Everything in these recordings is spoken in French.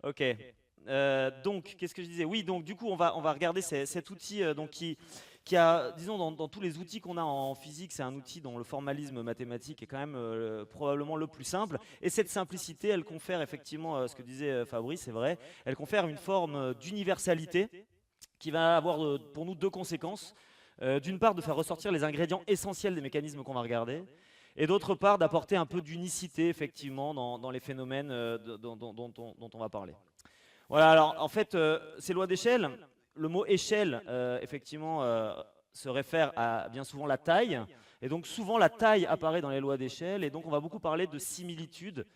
Ok. Donc, qu'est-ce que je disais? Oui, donc du coup, on va regarder cet outil donc, qui a, disons, dans tous les outils qu'on a en physique, c'est un outil dont le formalisme mathématique est quand même probablement le plus simple. Et cette simplicité, elle confère effectivement, ce que disait Fabrice, c'est vrai, elle confère une forme d'universalité qui va avoir pour nous deux conséquences. D'une part, de faire ressortir les ingrédients essentiels des mécanismes qu'on va regarder, et d'autre part, d'apporter un peu d'unicité, effectivement, dans les phénomènes dont on va parler. Voilà, alors en fait, ces lois d'échelle, le mot échelle, effectivement, se réfère à bien souvent la taille, et donc souvent la taille apparaît dans les lois d'échelle, et donc on va beaucoup parler de similitude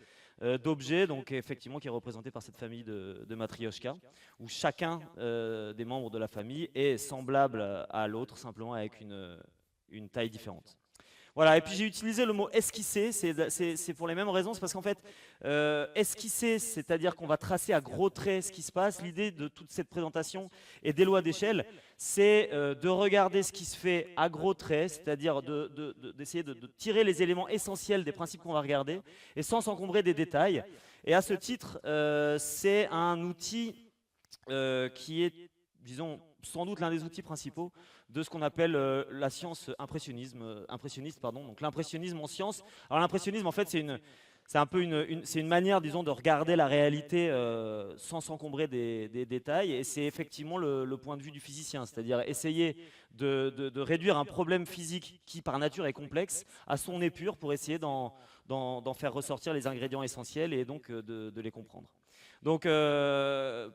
d'objets, donc effectivement qui est représenté par cette famille de Matryoshka, où chacun des membres de la famille est semblable à l'autre, simplement avec une taille différente. Voilà, et puis j'ai utilisé le mot esquisser, c'est pour les mêmes raisons, c'est parce qu'en fait, esquisser, c'est-à-dire qu'on va tracer à gros traits ce qui se passe, l'idée de toute cette présentation et des lois d'échelle, c'est de regarder ce qui se fait à gros traits, c'est-à-dire d'essayer de tirer les éléments essentiels des principes qu'on va regarder, et sans s'encombrer des détails. Et à ce titre, c'est un outil qui est, disons, sans doute l'un des outils principaux de ce qu'on appelle la science impressionniste, pardon. Donc l'impressionnisme en science. Alors l'impressionnisme, en fait, c'est un peu c'est une manière, disons, de regarder la réalité sans s'encombrer des détails. Et c'est effectivement le point de vue du physicien, c'est-à-dire essayer de réduire un problème physique qui, par nature, est complexe à son épure pour essayer d'en faire ressortir les ingrédients essentiels et donc de les comprendre. Donc,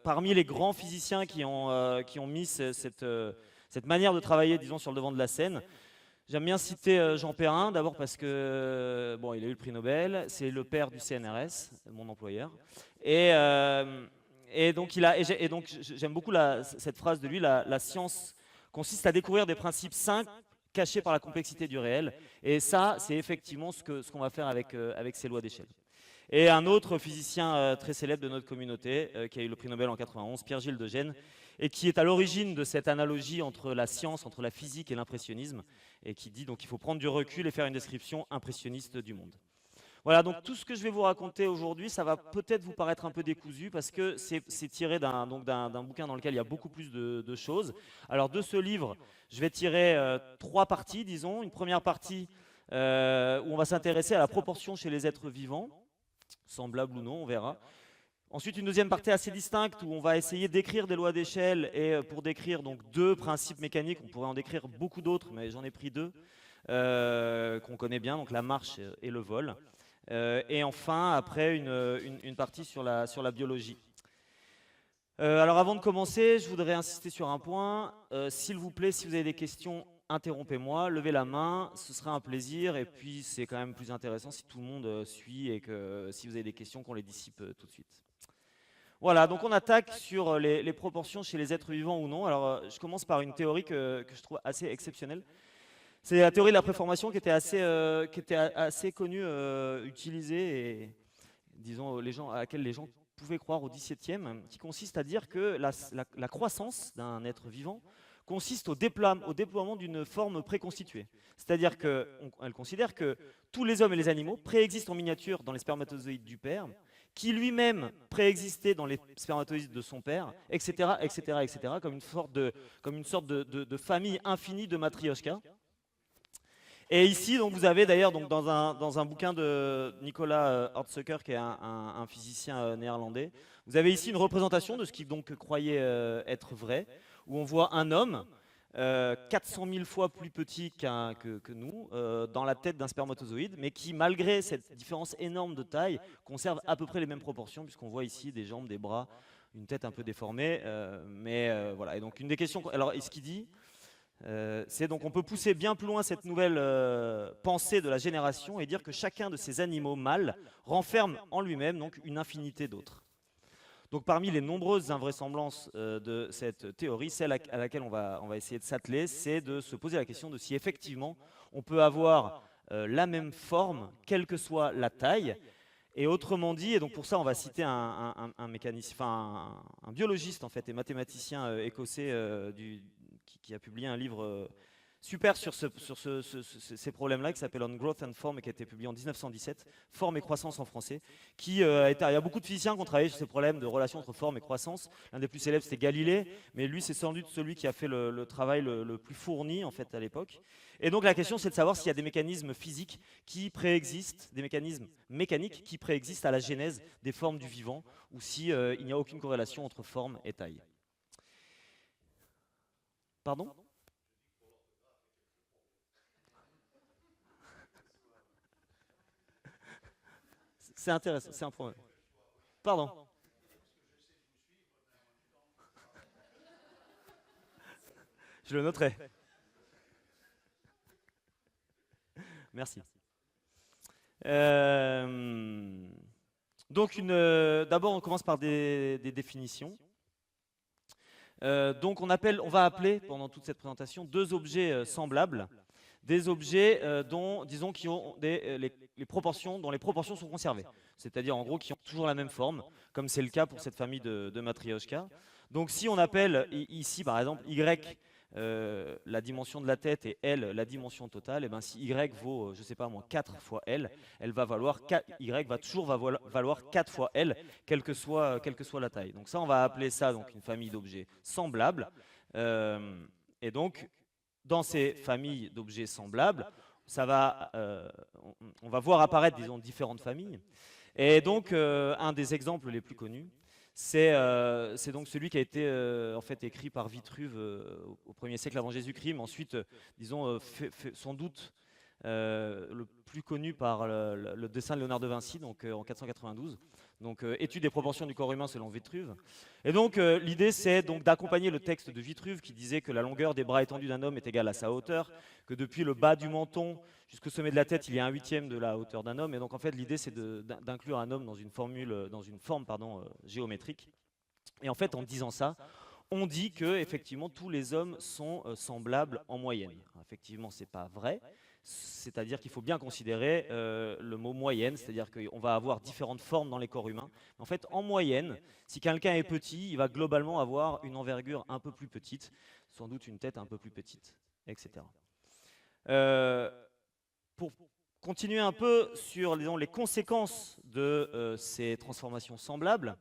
parmi les grands physiciens qui ont mis cette manière de travailler, disons, sur le devant de la scène, j'aime bien citer Jean Perrin, d'abord parce que, bon, il a eu le prix Nobel, c'est le père du CNRS, mon employeur, et, euh, et donc j'aime beaucoup cette phrase de lui, la science consiste à découvrir des principes simples cachés par la complexité du réel, et ça, c'est effectivement ce qu'on va faire avec ces lois d'échelle. Et un autre physicien très célèbre de notre communauté, qui a eu le prix Nobel en 91, Pierre-Gilles de Gène, et qui est à l'origine de cette analogie entre la science, entre la physique et l'impressionnisme, et qui dit donc qu'il faut prendre du recul et faire une description impressionniste du monde. Voilà, donc tout ce que je vais vous raconter aujourd'hui, ça va peut-être vous paraître un peu décousu, parce que c'est tiré d'un bouquin dans lequel il y a beaucoup plus de choses. Alors de ce livre, je vais tirer trois parties, disons. Une première partie où on va s'intéresser à la proportion chez les êtres vivants, semblable ou non, on verra. Ensuite, une deuxième partie assez distincte où on va essayer d'écrire des lois d'échelle et pour décrire donc deux principes mécaniques. On pourrait en décrire beaucoup d'autres, mais j'en ai pris deux qu'on connaît bien, donc la marche et le vol. Et enfin, après, une partie sur la biologie. Alors avant de commencer, je voudrais insister sur un point. S'il vous plaît, si vous avez des questions, interrompez-moi, levez la main, ce sera un plaisir. Et puis c'est quand même plus intéressant si tout le monde suit et que si vous avez des questions, qu'on les dissipe tout de suite. Voilà, donc on attaque sur les proportions chez les êtres vivants ou non. Alors je commence par une théorie que je trouve assez exceptionnelle. C'est la théorie de la préformation qui était assez connue, utilisée et disons à laquelle les gens pouvaient croire au XVIIe, qui consiste à dire que la croissance d'un être vivant consiste au déploiement d'une forme préconstituée. C'est-à-dire qu'elle considère que tous les hommes et les animaux préexistent en miniature dans les spermatozoïdes du père, qui lui-même préexistait dans les spermatozoïdes de son père, etc., etc., etc., comme une sorte de famille infinie de matryoshka. Et ici, donc, vous avez d'ailleurs dans un bouquin de Nicolas Hartzucker, qui est un physicien néerlandais, vous avez ici une représentation de ce qu'il donc croyait être vrai, où on voit un homme 400 000 fois plus petit que nous, dans la tête d'un spermatozoïde, mais qui, malgré cette différence énorme de taille, conserve à peu près les mêmes proportions, puisqu'on voit ici des jambes, des bras, une tête un peu déformée. Voilà. Et donc, une des questions. Alors, ce qu'il dit, c'est donc on peut pousser bien plus loin cette nouvelle pensée de la génération et dire que chacun de ces animaux mâles renferme en lui-même donc une infinité d'autres. Donc parmi les nombreuses invraisemblances de cette théorie, celle à laquelle on va essayer de s'atteler, c'est de se poser la question de si effectivement on peut avoir la même forme, quelle que soit la taille. Et autrement dit, et donc pour ça on va citer un mécanicien, enfin un biologiste en fait et mathématicien écossais qui a publié un livre super sur ces problèmes-là, qui s'appelle On Growth and Form et qui a été publié en 1917, Forme et croissance en français. Il y a beaucoup de physiciens qui ont travaillé sur ces problèmes de relation entre forme et croissance. L'un des plus célèbres, c'était Galilée, mais lui, c'est sans doute celui qui a fait le travail le plus fourni en fait à l'époque. Et donc la question, c'est de savoir s'il y a des mécanismes physiques qui préexistent, des mécanismes mécaniques qui préexistent à la genèse des formes du vivant, ou si il n'y a aucune corrélation entre forme et taille. Pardon ? C'est intéressant, c'est un problème. Pardon. Je le noterai. Merci. Donc, d'abord, on commence par des définitions. Donc, on va appeler, pendant toute cette présentation, deux objets semblables, des objets dont les proportions sont conservées. C'est-à-dire, en gros, qui ont toujours la même forme, comme c'est le cas pour cette famille de Matryoshka. Donc, si on appelle ici, par exemple, Y la dimension de la tête et L la dimension totale, et ben si Y vaut, je sais pas moi, 4 fois L, Y va toujours valoir 4 fois L, quelle que soit la taille. Donc ça, on va appeler ça donc une famille d'objets semblables. Et donc, dans ces familles d'objets semblables, on va voir apparaître, disons, différentes familles. Et donc, un des exemples les plus connus, c'est donc celui qui a été en fait écrit par Vitruve au 1er siècle avant Jésus-Christ, mais ensuite, disons, sans doute le plus connu par le dessin de Léonard de Vinci, donc en 492. Donc, étude des proportions du corps humain selon Vitruve. Et donc, l'idée, c'est donc d'accompagner le texte de Vitruve qui disait que la longueur des bras étendus d'un homme est égale à sa hauteur, que depuis le bas du menton jusqu'au sommet de la tête, il y a 1/8 de la hauteur d'un homme. Et donc, en fait, l'idée, c'est d'inclure un homme dans une forme géométrique. Et en fait, en disant ça, on dit que effectivement tous les hommes sont semblables en moyenne. Effectivement, c'est pas vrai. C'est-à-dire qu'il faut bien considérer le mot moyenne, c'est-à-dire qu'on va avoir différentes formes dans les corps humains. En fait, en moyenne, si quelqu'un est petit, il va globalement avoir une envergure un peu plus petite, sans doute une tête un peu plus petite, etc. Pour continuer un peu sur les conséquences de ces transformations semblables,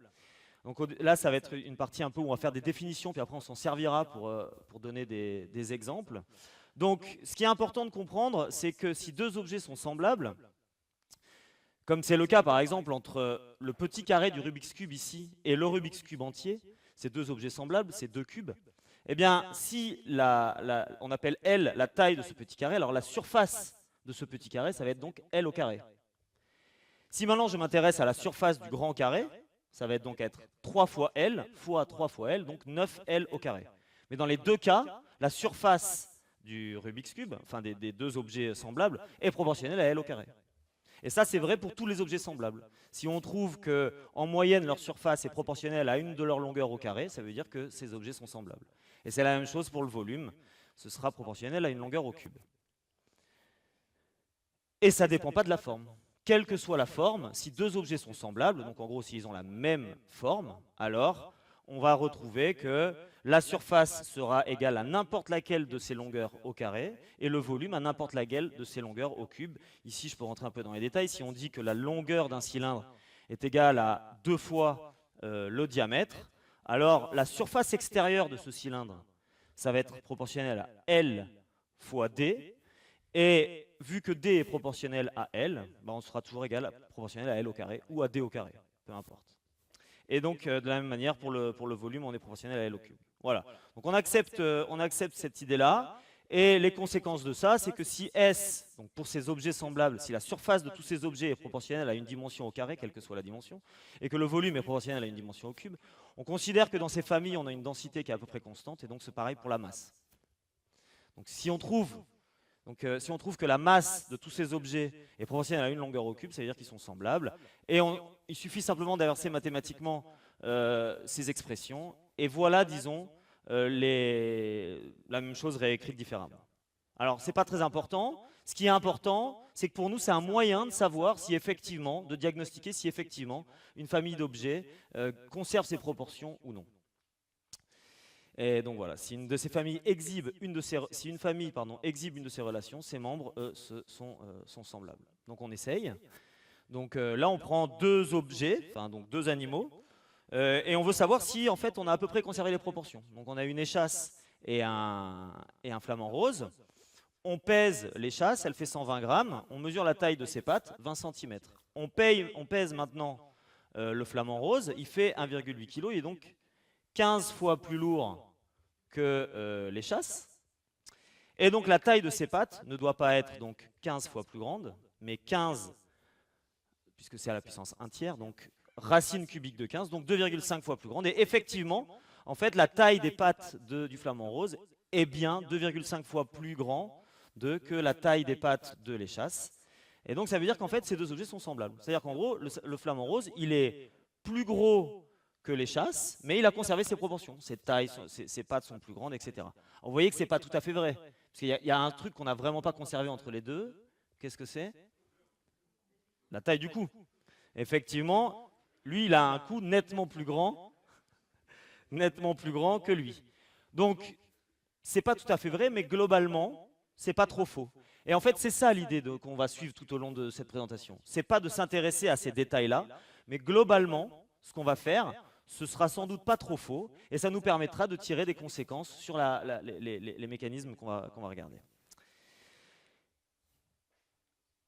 donc là, ça va être une partie un peu où on va faire des définitions, puis après on s'en servira pour donner des exemples. Donc, ce qui est important de comprendre, c'est que si deux objets sont semblables, comme c'est le cas par exemple entre le petit carré du Rubik's Cube ici et le Rubik's Cube entier, ces deux objets semblables, ces deux cubes, eh bien, si on appelle L la taille de ce petit carré, alors la surface de ce petit carré, ça va être donc L au carré. Si maintenant je m'intéresse à la surface du grand carré, ça va donc être 3 fois L fois 3 fois L, donc 9L au carré. Mais dans les deux cas, la surface du Rubik's Cube, enfin des deux objets semblables, est proportionnelle à L au carré. Et ça, c'est vrai pour tous les objets semblables. Si on trouve qu'en moyenne, leur surface est proportionnelle à une de leurs longueurs au carré, ça veut dire que ces objets sont semblables. Et c'est la même chose pour le volume, ce sera proportionnel à une longueur au cube. Et ça ne dépend pas de la forme. Quelle que soit la forme, si deux objets sont semblables, donc en gros s'ils ont la même forme, alors on va retrouver que la surface sera égale à n'importe laquelle de ces longueurs au carré et le volume à n'importe laquelle de ces longueurs au cube. Ici, je peux rentrer un peu dans les détails. Si on dit que la longueur d'un cylindre est égale à 2 fois le diamètre, alors la surface extérieure de ce cylindre, ça va être proportionnel à L fois D. Et vu que D est proportionnel à L, ben on sera toujours proportionnel à L au carré ou à D au carré, peu importe. Et donc, de la même manière, pour le volume, on est proportionnel à L au cube. Voilà. Donc, on accepte cette idée-là. Et les conséquences de ça, c'est que si S, donc pour ces objets semblables, si la surface de tous ces objets est proportionnelle à une dimension au carré, quelle que soit la dimension, et que le volume est proportionnel à une dimension au cube, on considère que dans ces familles, on a une densité qui est à peu près constante, et donc c'est pareil pour la masse. Donc, si on trouve que la masse de tous ces objets est proportionnelle à une longueur au cube, ça veut dire qu'ils sont semblables. Et il suffit simplement d'inverser mathématiquement ces expressions. Et voilà, disons, la même chose réécrite différemment. Alors, ce n'est pas très important. Ce qui est important, c'est que pour nous, c'est un moyen de savoir si effectivement, de diagnostiquer si effectivement, une famille d'objets conserve ses proportions ou non. Et donc voilà, si une de ces familles exhibe une de ces, si une famille exhibe une de ces relations, ses membres, eux, sont semblables. Donc on essaye. Donc là, on prend deux objets, enfin donc deux animaux, et on veut savoir si en fait on a à peu près conservé les proportions. Donc on a une échasse et un flamant rose. On pèse l'échasse, elle fait 120 grammes. On mesure la taille de ses pattes, 20 cm. On pèse maintenant le flamant rose, il fait 1,8 kg, il est donc 15 fois plus lourd que l'échasse. Et donc la taille de ses pattes ne doit pas être donc 15 fois plus grande, mais 15, puisque c'est à la puissance 1 tiers, donc racine cubique de 15, donc 2,5 fois plus grande. Et effectivement, en fait, la taille des pattes du flamant rose est bien 2,5 fois plus grand que la taille des pattes de l'échasse. Et donc ça veut dire qu'en fait, ces deux objets sont semblables. C'est-à-dire qu'en gros, le flamant rose, il est plus gros que l'échasse, mais il a conservé ses proportions. Ses tailles, ses pattes sont plus grandes, etc. Alors, vous voyez que ce n'est pas tout à fait vrai. Parce qu'il y a un truc qu'on n'a vraiment pas conservé entre les deux. Qu'est-ce que c'est? La taille du cou. Effectivement, lui, il a un cou nettement plus grand que lui. Donc, c'est pas tout à fait vrai, mais globalement, c'est pas trop faux. Et en fait, c'est ça l'idée qu'on va suivre tout au long de cette présentation. C'est pas de s'intéresser à ces détails-là, mais globalement, ce qu'on va faire, ce sera sans doute pas trop faux, et ça nous permettra de tirer des conséquences sur les mécanismes qu'on va regarder.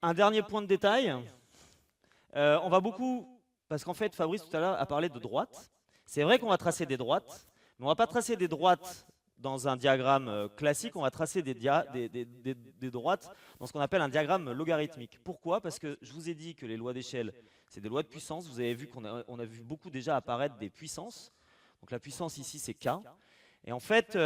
Un dernier point de détail. On va beaucoup, parce qu'en fait, Fabrice tout à l'heure a parlé de droites. C'est vrai qu'on va tracer des droites, mais on ne va pas tracer des droites dans un diagramme classique, on va tracer des droites dans ce qu'on appelle un diagramme logarithmique. Pourquoi? Parce que je vous ai dit que les lois d'échelle, c'est des lois de puissance. Vous avez vu qu'on a vu beaucoup déjà apparaître des puissances. Donc la puissance ici, c'est K. Et en fait,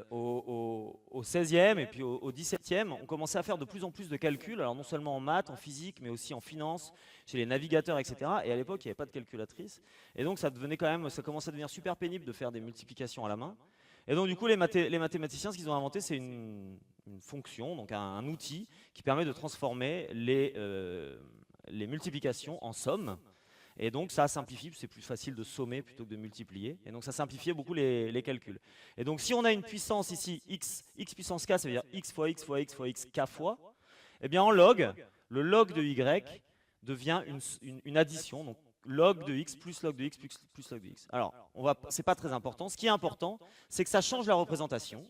au 16e et puis au 17e, on commençait à faire de plus en plus de calculs, alors non seulement en maths, en physique, mais aussi en finance, chez les navigateurs, etc. Et à l'époque, il n'y avait pas de calculatrice. Et donc, ça commençait à devenir super pénible de faire des multiplications à la main. Et donc, du coup, les mathématiciens, ce qu'ils ont inventé, c'est une fonction, donc un outil qui permet de transformer les multiplications en sommes. Et donc ça simplifie, c'est plus facile de sommer plutôt que de multiplier. Et donc ça simplifiait beaucoup les calculs. Et donc si on a une puissance ici, x puissance k, ça veut dire x fois x fois x fois x, k fois, eh bien en log, le log de y devient une addition, donc log de x plus log de x plus log de x. Alors, c'est pas très important. Ce qui est important, c'est que ça change la représentation.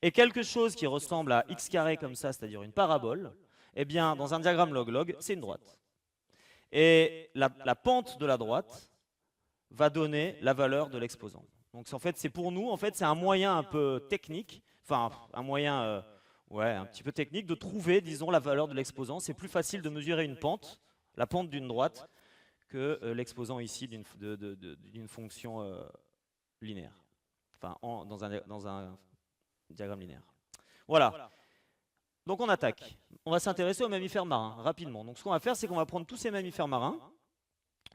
Et quelque chose qui ressemble à x carré comme ça, c'est-à-dire une parabole, eh bien dans un diagramme log-log, c'est une droite. Et la pente de la droite va donner la valeur de l'exposant. Donc en fait, c'est pour nous, en fait, c'est un moyen un peu technique, enfin un moyen un petit peu technique de trouver, disons, la valeur de l'exposant. C'est plus facile de mesurer une pente, la pente d'une droite, que l'exposant ici d'une fonction linéaire, enfin dans un diagramme linéaire. Voilà. Donc on attaque. On va s'intéresser aux mammifères marins rapidement. Donc ce qu'on va faire, c'est qu'on va prendre tous ces mammifères marins.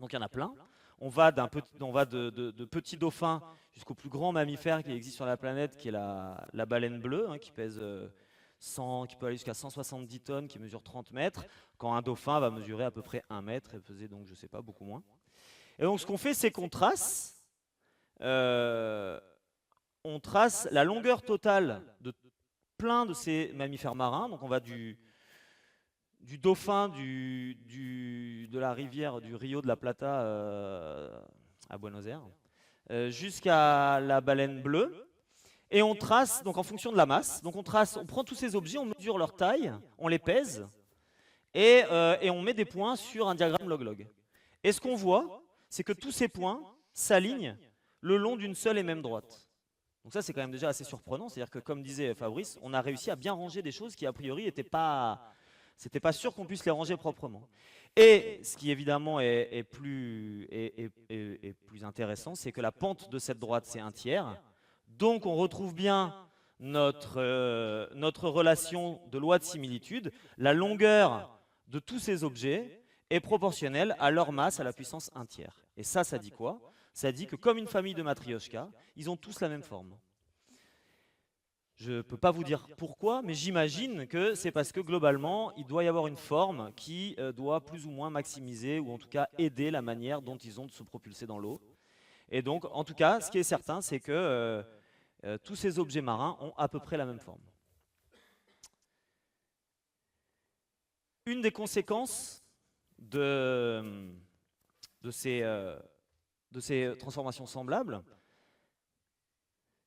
Donc il y en a plein. On va de petits dauphins jusqu'au plus grand mammifère qui existe sur la planète, qui est la baleine bleue, qui pèse qui peut aller jusqu'à 170 tonnes, qui mesure 30 mètres, quand un dauphin va mesurer à peu près 1 mètre et peser donc, je ne sais pas, beaucoup moins. Et donc ce qu'on fait, c'est qu'on trace la longueur totale de plein de ces mammifères marins. Donc on va du dauphin de la rivière du Rio de la Plata à Buenos Aires jusqu'à la baleine bleue. Et on trace, donc en fonction de la masse, donc on prend tous ces objets, on mesure leur taille, on les pèse et on met des points sur un diagramme log-log. Et ce qu'on voit, c'est que tous ces points s'alignent le long d'une seule et même droite. Donc ça, c'est quand même déjà assez surprenant. C'est-à-dire que, comme disait Fabrice, on a réussi à bien ranger des choses qui, a priori, n'étaient pas sûr qu'on puisse les ranger proprement. Et ce qui, évidemment, est plus intéressant, c'est que la pente de cette droite, c'est 1 tiers. Donc, on retrouve bien notre relation de loi de similitude. La longueur de tous ces objets est proportionnelle à leur masse à la puissance 1 tiers. Et ça dit quoi? Ça dit que comme une famille de matrioshka, ils ont tous la même forme. Je ne peux pas vous dire pourquoi, mais j'imagine que c'est parce que globalement, il doit y avoir une forme qui doit plus ou moins maximiser, ou en tout cas aider la manière dont ils ont de se propulser dans l'eau. Et donc, en tout cas, ce qui est certain, c'est que tous ces objets marins ont à peu près la même forme. Une des conséquences de ces transformations semblables,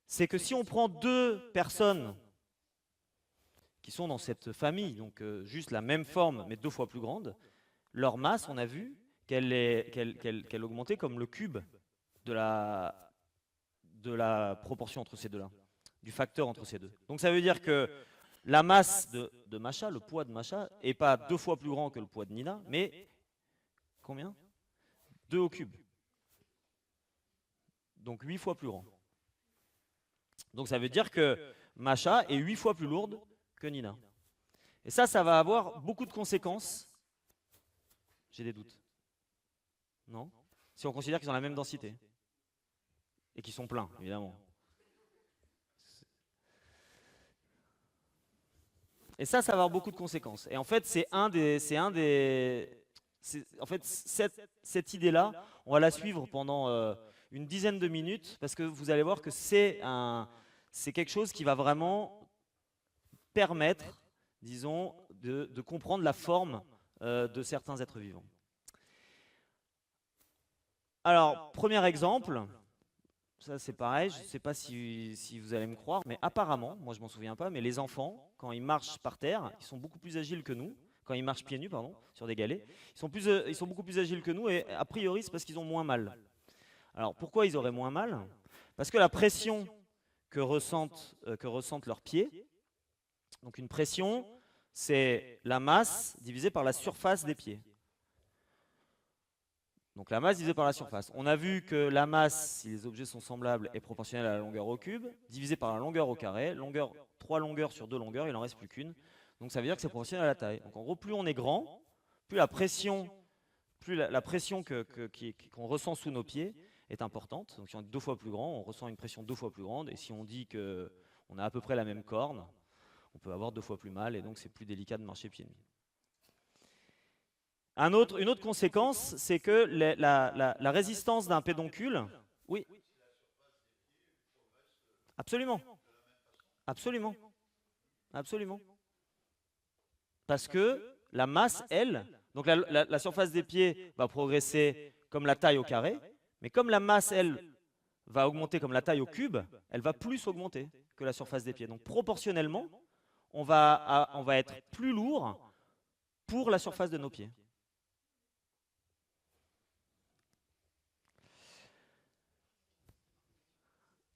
c'est que si on prend deux personnes qui sont dans cette famille, donc juste la même forme mais 2 fois plus grande, leur masse, on a vu qu'elle augmentait comme le cube de la proportion entre ces deux-là, du facteur entre ces deux. Donc ça veut dire que la masse de Masha, le poids de Masha, n'est pas 2 fois plus grand que le poids de Nina, mais combien 2 au cube. Donc 8 fois plus grand. Donc ça veut dire que Masha est 8 fois plus lourde que Nina. Et ça va avoir beaucoup de conséquences. J'ai des doutes. Non? Si on considère qu'ils ont la même densité. Et qu'ils sont pleins, évidemment. Et ça va avoir beaucoup de conséquences. Et en fait, en fait, cette idée-là, on va la suivre pendant une dizaine de minutes, parce que vous allez voir que c'est quelque chose qui va vraiment permettre, disons, de comprendre la forme de certains êtres vivants. Alors, premier exemple, ça c'est pareil, je ne sais pas si vous allez me croire, mais apparemment, moi je m'en souviens pas, mais les enfants, quand ils marchent par terre, ils sont beaucoup plus agiles que nous, quand ils marchent pieds nus, pardon, sur des galets, ils sont beaucoup plus agiles que nous, et a priori c'est parce qu'ils ont moins mal. Alors pourquoi ils auraient moins mal? Parce que la pression que ressentent leurs pieds, donc une pression, c'est la masse divisée par la surface des pieds. Donc la masse divisée par la surface. On a vu que la masse, si les objets sont semblables, est proportionnelle à la longueur au cube, divisée par la longueur au carré. 3 longueurs sur 2 longueurs, il n'en reste plus qu'une. Donc ça veut dire que c'est proportionnel à la taille. Donc en gros, plus on est grand, plus la pression qu'on ressent sous nos pieds est importante. Donc si on est 2 fois plus grand, on ressent une pression 2 fois plus grande. Et si on dit qu'on a à peu près la même corne, on peut avoir 2 fois plus mal, et donc c'est plus délicat de marcher pieds nus. Une autre conséquence, c'est que la résistance d'un pédoncule, oui, absolument, absolument, absolument, parce que la masse, elle, donc la surface des pieds va progresser comme la taille au carré, mais comme la masse, elle, va augmenter comme la taille au cube, elle va plus augmenter que la surface des pieds. Donc proportionnellement, on va être plus lourd pour la surface de nos pieds.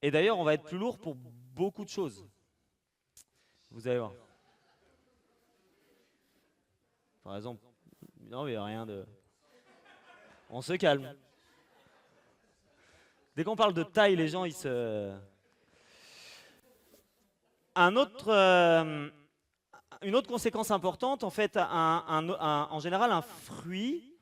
Et d'ailleurs, on va être plus lourd pour beaucoup de choses. Vous allez voir. Par exemple, non, mais il n'y a rien de... On se calme. Dès qu'on parle de taille, les gens, ils se... Une autre conséquence importante, en fait, en général, un fruit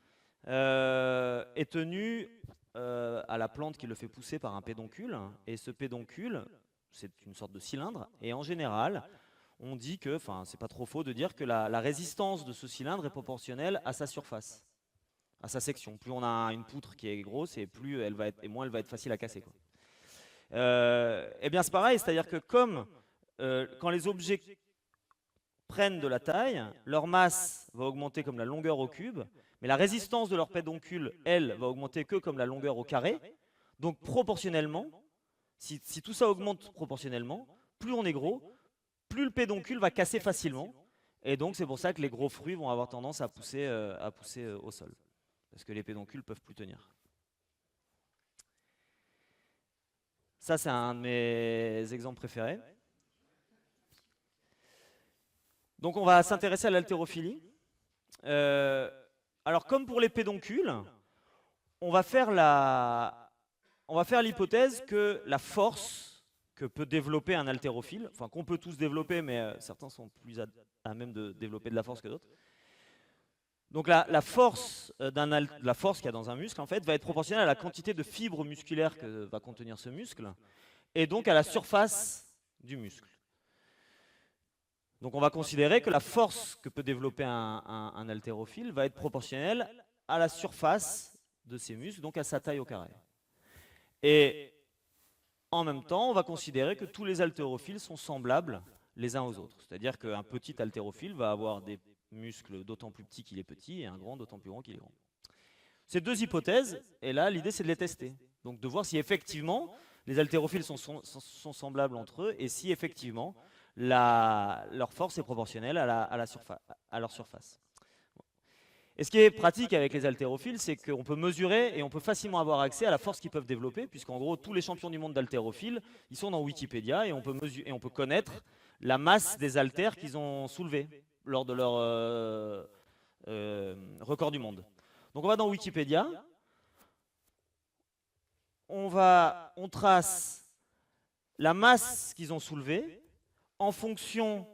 est tenu à la plante qui le fait pousser par un pédoncule. Et ce pédoncule, c'est une sorte de cylindre. Et en général, on dit que, enfin, c'est pas trop faux de dire que la résistance de ce cylindre est proportionnelle à sa surface, à sa section. Plus on a une poutre qui est grosse, et moins elle va être facile à casser, quoi. Eh bien, c'est pareil, c'est-à-dire que quand les objets prennent de la taille, leur masse va augmenter comme la longueur au cube, mais la résistance de leur pédoncule, elle, va augmenter que comme la longueur au carré. Donc proportionnellement, si tout ça augmente proportionnellement, plus on est gros, plus le pédoncule va casser facilement. Et donc c'est pour ça que les gros fruits vont avoir tendance à pousser au sol. Parce que les pédoncules peuvent plus tenir. Ça, c'est un de mes exemples préférés. Donc on va s'intéresser à l'haltérophilie. Alors comme pour les pédoncules, on va faire l'hypothèse que la force que peut développer un haltérophile, enfin qu'on peut tous développer, mais certains sont plus à même de développer de la force que d'autres. Donc la force qu'il y a dans un muscle, en fait, va être proportionnelle à la quantité de fibres musculaires que va contenir ce muscle, et donc à la surface du muscle. Donc on va considérer que la force que peut développer un haltérophile va être proportionnelle à la surface de ses muscles, donc à sa taille au carré. Et en même temps, on va considérer que tous les haltérophiles sont semblables les uns aux autres. C'est-à-dire qu'un petit haltérophile va avoir des muscles d'autant plus petits qu'il est petit et un grand d'autant plus grand qu'il est grand. C'est deux hypothèses, et là, l'idée, c'est de les tester. Donc de voir si effectivement les haltérophiles sont semblables entre eux et si effectivement leur force est proportionnelle à leur surface. Et ce qui est pratique avec les haltérophiles, c'est qu'on peut mesurer et on peut facilement avoir accès à la force qu'ils peuvent développer, puisqu'en gros, tous les champions du monde d'haltérophiles, ils sont dans Wikipédia et on peut connaître la masse des haltères qu'ils ont soulevés lors de leur record du monde. Donc on va dans Wikipédia, on trace la masse qu'ils ont soulevée en fonction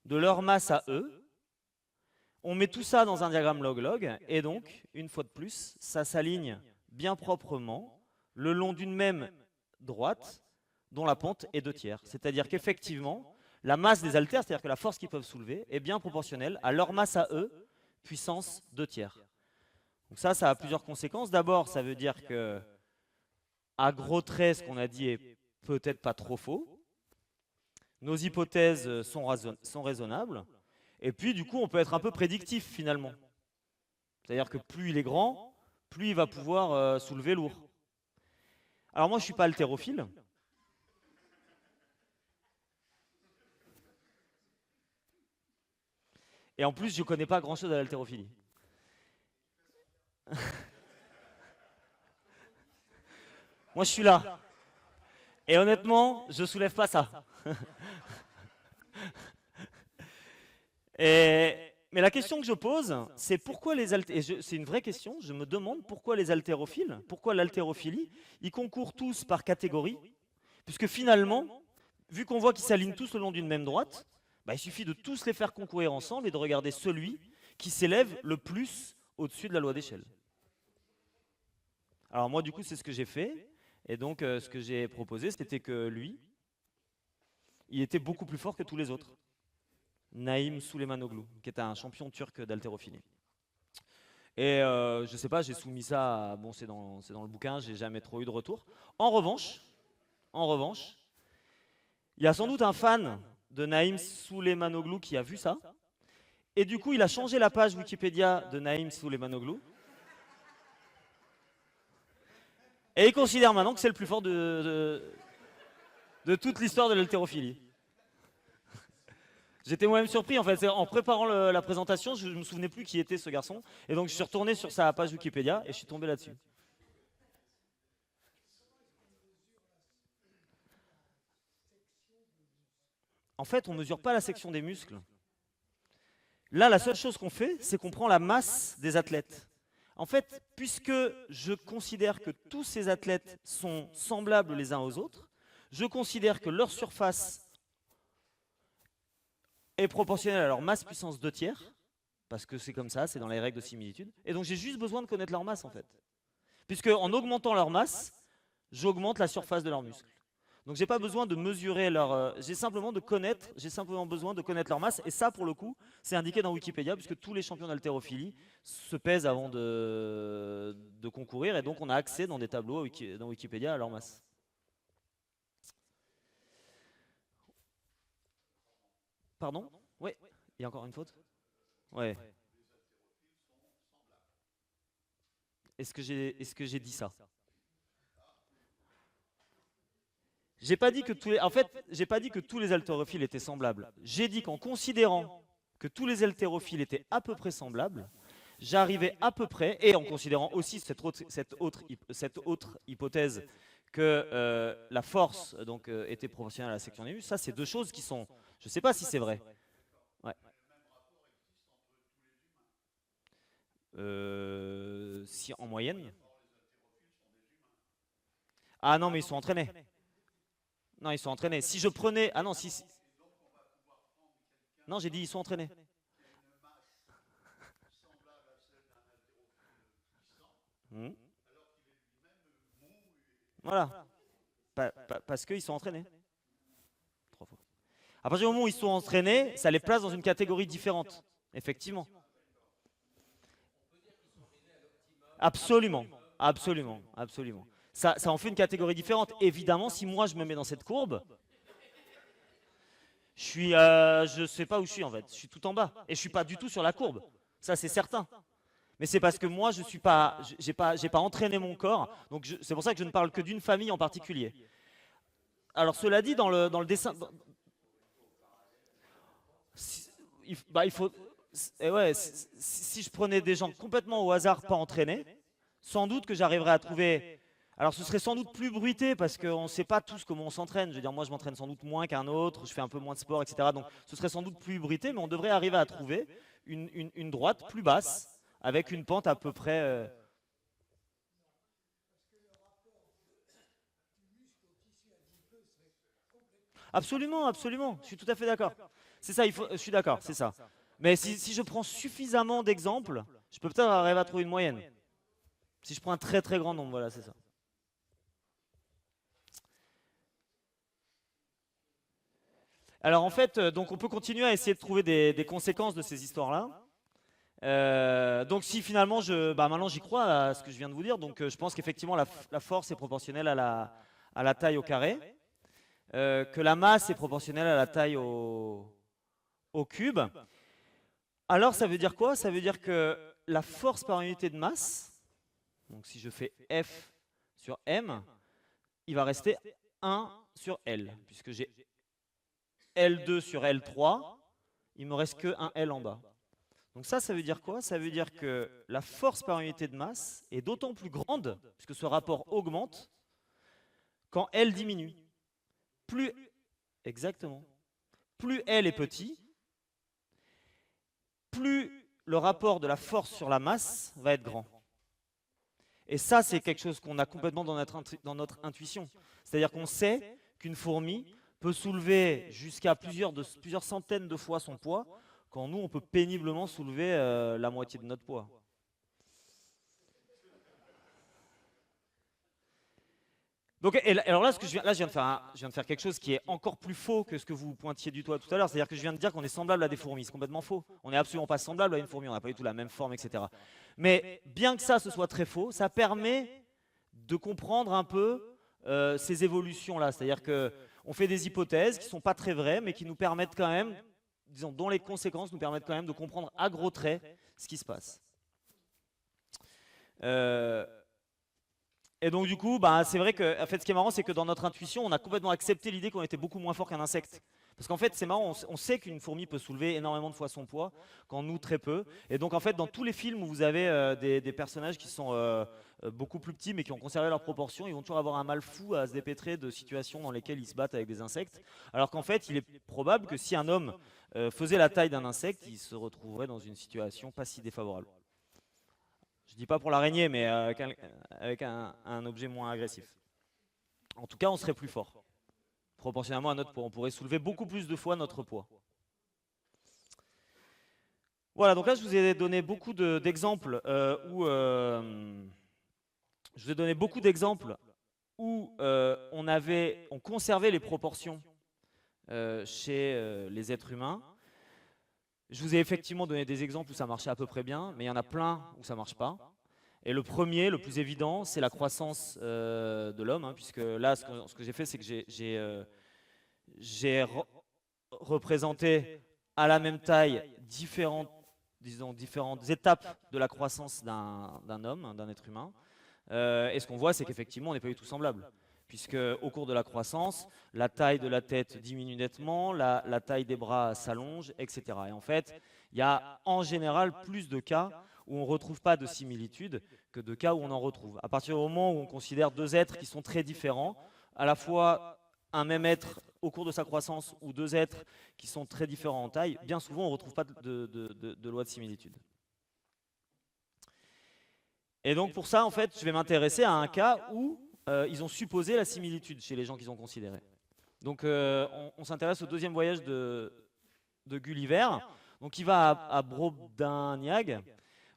de leur masse à eux. On met tout ça dans un diagramme log-log, et donc, une fois de plus, ça s'aligne bien proprement le long d'une même droite dont la pente est 2/3. C'est-à-dire qu'effectivement, la masse des haltères, c'est-à-dire que la force qu'ils peuvent soulever, est bien proportionnelle à leur masse à eux, puissance 2/3. Donc ça a plusieurs conséquences. D'abord, ça veut dire que, à gros traits, ce qu'on a dit est peut-être pas trop faux. Nos hypothèses sont raisonnables. Et puis, du coup, on peut être un peu prédictif, finalement. C'est-à-dire que plus il est grand, plus il va pouvoir soulever lourd. Alors moi, je ne suis pas haltérophile. Et en plus, je ne connais pas grand-chose à l'haltérophilie. Moi, je suis là. Et honnêtement, je ne soulève pas ça. Mais la question que je pose, c'est pourquoi les haltérophiles, c'est une vraie question, je me demande pourquoi les haltérophiles, pourquoi l'haltérophilie, ils concourent tous par catégorie, puisque finalement, vu qu'on voit qu'ils s'alignent tous le long d'une même droite, il suffit de tous les faire concourir ensemble et de regarder celui qui s'élève le plus au-dessus de la loi d'échelle. Alors moi, du coup, c'est ce que j'ai fait, et donc ce que j'ai proposé, c'était que lui, il était beaucoup plus fort que tous les autres. Naïm Suleymanoglu, qui est un champion turc d'haltérophilie. Et je sais pas, j'ai soumis ça, bon c'est dans le bouquin, j'ai jamais trop eu de retour. En revanche, il y a sans doute un fan de Naïm Suleymanoglu qui a vu ça, et du coup il a changé la page Wikipédia de Naïm Suleymanoglu, et il considère maintenant que c'est le plus fort de toute l'histoire de l'haltérophilie. J'étais moi-même surpris, en fait. En préparant la présentation, je ne me souvenais plus qui était ce garçon. Et donc, je suis retourné sur sa page Wikipédia et je suis tombé là-dessus. En fait, on ne mesure pas la section des muscles. Là, la seule chose qu'on fait, c'est qu'on prend la masse des athlètes. En fait, puisque je considère que tous ces athlètes sont semblables les uns aux autres, je considère que leur surface est proportionnelle à leur masse puissance 2/3, parce que c'est comme ça, c'est dans les règles de similitude. Et donc j'ai juste besoin de connaître leur masse en fait. Puisque en augmentant leur masse, j'augmente la surface de leurs muscles. Donc j'ai pas besoin de mesurer leur... j'ai simplement besoin de connaître leur masse. Et ça, pour le coup, c'est indiqué dans Wikipédia, puisque tous les champions d'haltérophilie se pèsent avant de concourir. Et donc on a accès dans des tableaux dans Wikipédia à leur masse. Pardon? Oui, il y a encore une faute? Ouais. Est-ce que j'ai dit ça? J'ai pas dit que j'ai pas dit que tous les haltérophiles étaient semblables. J'ai dit qu'en considérant que tous les haltérophiles étaient à peu près semblables, j'arrivais à peu près, et en considérant aussi cette autre hypothèse que la force donc, était proportionnelle à la section des muscles. Ça, c'est deux choses qui sont... Je ne sais pas si c'est vrai. Ouais. Si en moyenne. Ah non, mais ils sont entraînés. Non, ils sont entraînés. Si je prenais... Ah non, si... Non, j'ai dit ils sont entraînés. Voilà. Parce qu'ils sont entraînés. 3 fois. À partir du moment où ils sont entraînés, ça les place dans une catégorie différente. Effectivement. Absolument. Absolument. Absolument. ça en fait une catégorie différente. Évidemment, si moi je me mets dans cette courbe, je sais pas où je suis en fait. Je suis tout en bas et je suis pas du tout sur la courbe. Ça c'est certain. Mais c'est parce que moi je suis pas, j'ai pas entraîné mon corps. Donc c'est pour ça que je ne parle que d'une famille en particulier. Alors cela dit, dans le dessin, il faut, ouais, si je prenais des gens complètement au hasard, pas entraînés, sans doute que j'arriverais à trouver. Alors ce serait sans doute plus bruité parce qu'on ne sait pas tous comment on s'entraîne. Je veux dire, moi je m'entraîne sans doute moins qu'un autre, je fais un peu moins de sport, etc. Donc ce serait sans doute plus bruité, mais on devrait arriver à trouver une droite plus basse avec une pente à peu près. Absolument, absolument. Je suis tout à fait d'accord. C'est ça, je suis d'accord, c'est ça. Mais si je prends suffisamment d'exemples, je peux peut-être arriver à trouver une moyenne. Si je prends un très très grand nombre, voilà, c'est ça. Alors en fait, donc on peut continuer à essayer de trouver des conséquences de ces histoires-là. Donc si finalement, maintenant j'y crois à ce que je viens de vous dire, donc je pense qu'effectivement la force est proportionnelle à la taille au carré, que la masse est proportionnelle à la taille au cube. Alors ça veut dire quoi? Ça veut dire que la force par unité de masse, donc si je fais F sur M, il va rester 1 sur L, puisque j'ai L2 sur L3, il me reste que un L en bas. Donc ça veut dire quoi? Ça veut dire que la force par unité de masse est d'autant plus grande, puisque ce rapport augmente, quand L diminue. Plus, exactement, plus L est petit, plus le rapport de la force sur la masse va être grand. Et ça, c'est quelque chose qu'on a complètement dans notre intuition. C'est-à-dire qu'on sait qu'une fourmi peut soulever jusqu'à plusieurs centaines de fois son poids, quand nous, on peut péniblement soulever la moitié de notre poids. Donc, alors là, je viens de faire quelque chose qui est encore plus faux que ce que vous pointiez du doigt tout à l'heure. C'est-à-dire que je viens de dire qu'on est semblable à des fourmis. C'est complètement faux. On n'est absolument pas semblable à une fourmi. On n'a pas du tout la même forme, etc. Mais bien que ça, ce soit très faux, ça permet de comprendre un peu ces évolutions-là. C'est-à-dire qu'on fait des hypothèses qui ne sont pas très vraies, mais qui nous permettent quand même, disons, dont les conséquences nous permettent quand même de comprendre à gros traits ce qui se passe. Et donc du coup, c'est vrai que en fait, ce qui est marrant, c'est que dans notre intuition, on a complètement accepté l'idée qu'on était beaucoup moins fort qu'un insecte. Parce qu'en fait, c'est marrant, on sait qu'une fourmi peut soulever énormément de fois son poids, quand nous, très peu. Et donc en fait, dans tous les films où vous avez des personnages qui sont beaucoup plus petits, mais qui ont conservé leurs proportions, ils vont toujours avoir un mal fou à se dépêtrer de situations dans lesquelles ils se battent avec des insectes. Alors qu'en fait, il est probable que si un homme faisait la taille d'un insecte, il se retrouverait dans une situation pas si défavorable. Je dis pas pour l'araignée, mais avec un objet moins agressif. En tout cas, on serait plus fort. Proportionnellement à notre poids. On pourrait soulever beaucoup plus de fois notre poids. Voilà, donc là, je vous ai donné beaucoup d'exemples où on conservait les proportions chez les êtres humains. Je vous ai effectivement donné des exemples où ça marchait à peu près bien, mais il y en a plein où ça ne marche pas. Et le premier, le plus évident, c'est la croissance de l'homme, hein, puisque là, ce que j'ai fait, c'est que j'ai représenté à la même taille différentes étapes de la croissance d'un homme, d'un être humain. Et ce qu'on voit, c'est qu'effectivement, on n'est pas du tout semblables. Puisque au cours de la croissance, la taille de la tête diminue nettement, la taille des bras s'allonge, etc. Et en fait, il y a en général plus de cas où on ne retrouve pas de similitude que de cas où on en retrouve. À partir du moment où on considère deux êtres qui sont très différents, à la fois un même être au cours de sa croissance ou deux êtres qui sont très différents en taille, bien souvent on ne retrouve pas de loi de similitude. Et donc pour ça, en fait, je vais m'intéresser à un cas où ils ont supposé la similitude chez les gens qu'ils ont considérés. Donc on s'intéresse au deuxième voyage de Gulliver, donc il va à Brobdingnac,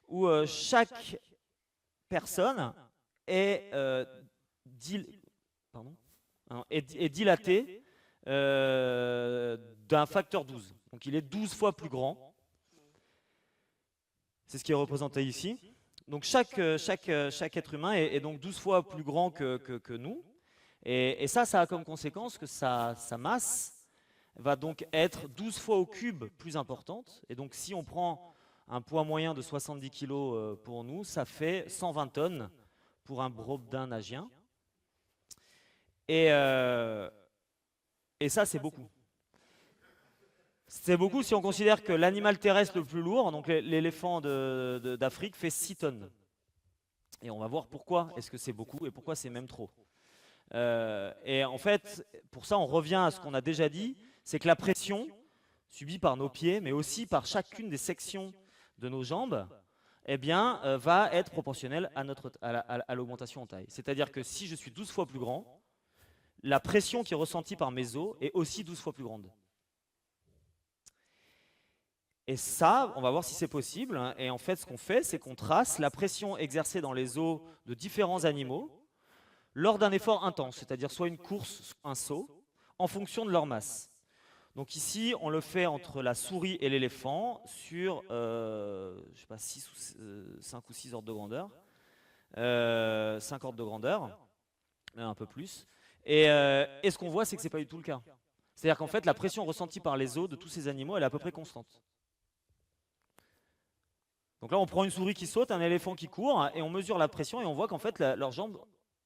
où chaque personne est, est dilatée d'un facteur 12. Donc il est 12 fois plus grand. C'est ce qui est représenté ici. Donc chaque être humain est donc 12 fois plus grand que nous. Et ça a comme conséquence que sa masse va donc être 12 fois au cube plus importante. Et donc si on prend un poids moyen de 70 kg pour nous, ça fait 120 tonnes pour un brobdinagien. Et ça, c'est beaucoup. C'est beaucoup si on considère que l'animal terrestre le plus lourd, donc l'éléphant d'Afrique, fait 6 tonnes. Et on va voir pourquoi est-ce que c'est beaucoup et pourquoi c'est même trop. Et en fait, pour ça, on revient à ce qu'on a déjà dit, c'est que la pression subie par nos pieds, mais aussi par chacune des sections de nos jambes, eh bien, va être proportionnelle à l'augmentation en taille. C'est-à-dire que si je suis 12 fois plus grand, la pression qui est ressentie par mes os est aussi 12 fois plus grande. Et ça, on va voir si c'est possible. Et en fait, ce qu'on fait, c'est qu'on trace la pression exercée dans les os de différents animaux lors d'un effort intense, c'est-à-dire soit une course, soit un saut, en fonction de leur masse. Donc ici, on le fait entre la souris et l'éléphant sur, je sais pas, 5 ou 6 ordres de grandeur, 5 ordres de grandeur, un peu plus. Et ce qu'on voit, c'est que ce n'est pas du tout le cas. C'est-à-dire qu'en fait, la pression ressentie par les os de tous ces animaux, elle est à peu près constante. Donc là, on prend une souris qui saute, un éléphant qui court, et on mesure la pression, et on voit qu'en fait, leurs jambes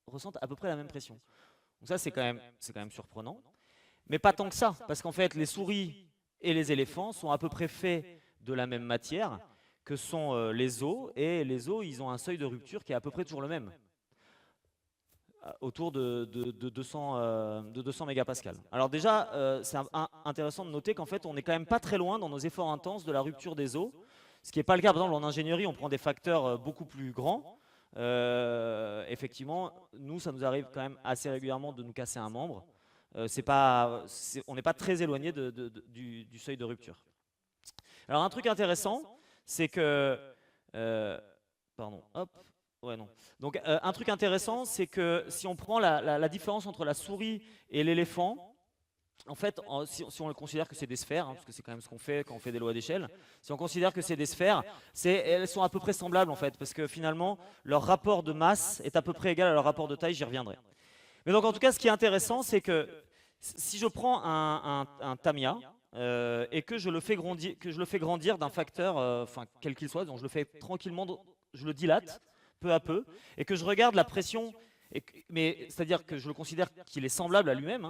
ressentent à peu près la même pression. Donc ça, c'est quand même surprenant. Mais pas tant que ça, parce qu'en fait, les souris et les éléphants sont à peu près faits de la même matière que sont les os, et les os, ils ont un seuil de rupture qui est à peu près toujours le même, autour de 200 mégapascales. Alors déjà, c'est intéressant de noter qu'en fait, on n'est quand même pas très loin dans nos efforts intenses de la rupture des os, ce qui n'est pas le cas, par exemple, en ingénierie, on prend des facteurs beaucoup plus grands. Effectivement, nous, ça nous arrive quand même assez régulièrement de nous casser un membre. On n'est pas très éloigné du seuil de rupture. Alors un truc intéressant, c'est que... pardon, hop, ouais non. Donc un truc intéressant, c'est que si on prend la différence entre la souris et l'éléphant, en fait, si on le considère que c'est des sphères, parce que c'est quand même ce qu'on fait quand on fait des lois d'échelle, si on considère que c'est des sphères, elles sont à peu près semblables en fait, parce que finalement, leur rapport de masse est à peu près égal à leur rapport de taille, j'y reviendrai. Mais donc en tout cas, ce qui est intéressant, c'est que si je prends un tamia et que je le fais grandir d'un facteur, quel qu'il soit, donc je le fais tranquillement, je le dilate peu à peu, et que je regarde la pression, mais c'est-à-dire que je le considère qu'il est semblable à lui-même,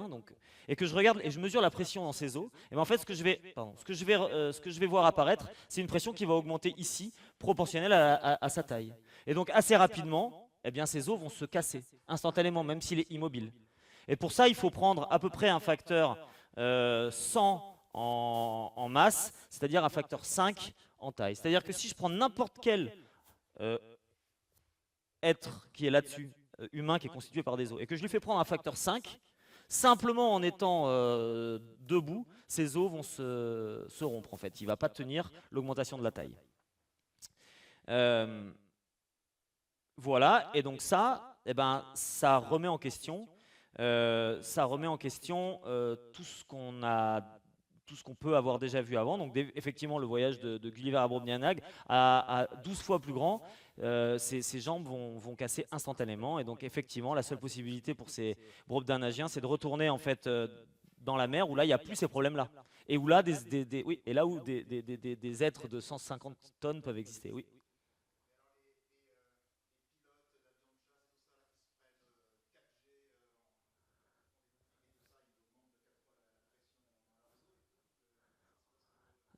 et que je regarde et je mesure la pression dans ses os, et bien en fait ce que je vais voir apparaître, c'est une pression qui va augmenter ici, proportionnelle à sa taille. Et donc assez rapidement, eh bien, ses os vont se casser instantanément, même s'il est immobile. Et pour ça, il faut prendre à peu près un facteur 100 en masse, c'est-à-dire un facteur 5 en taille. C'est-à-dire que si je prends n'importe quel être qui est là-dessus, humain qui est constitué par des os, et que je lui fais prendre un facteur 5, simplement en étant debout, ses os vont se rompre en fait. Il ne va pas tenir l'augmentation de la taille. Voilà, et donc ça, ça remet en question, tout ce qu'on peut avoir déjà vu avant. Donc effectivement, le voyage de Gulliver à Brobdingnag à 12 fois plus grand, ses jambes vont casser instantanément. Et donc effectivement, la seule possibilité pour ces Brobdingnagiens, c'est de retourner en fait dans la mer où là, il n'y a plus ces problèmes-là. Et où là, des êtres de 150 tonnes peuvent exister. Oui.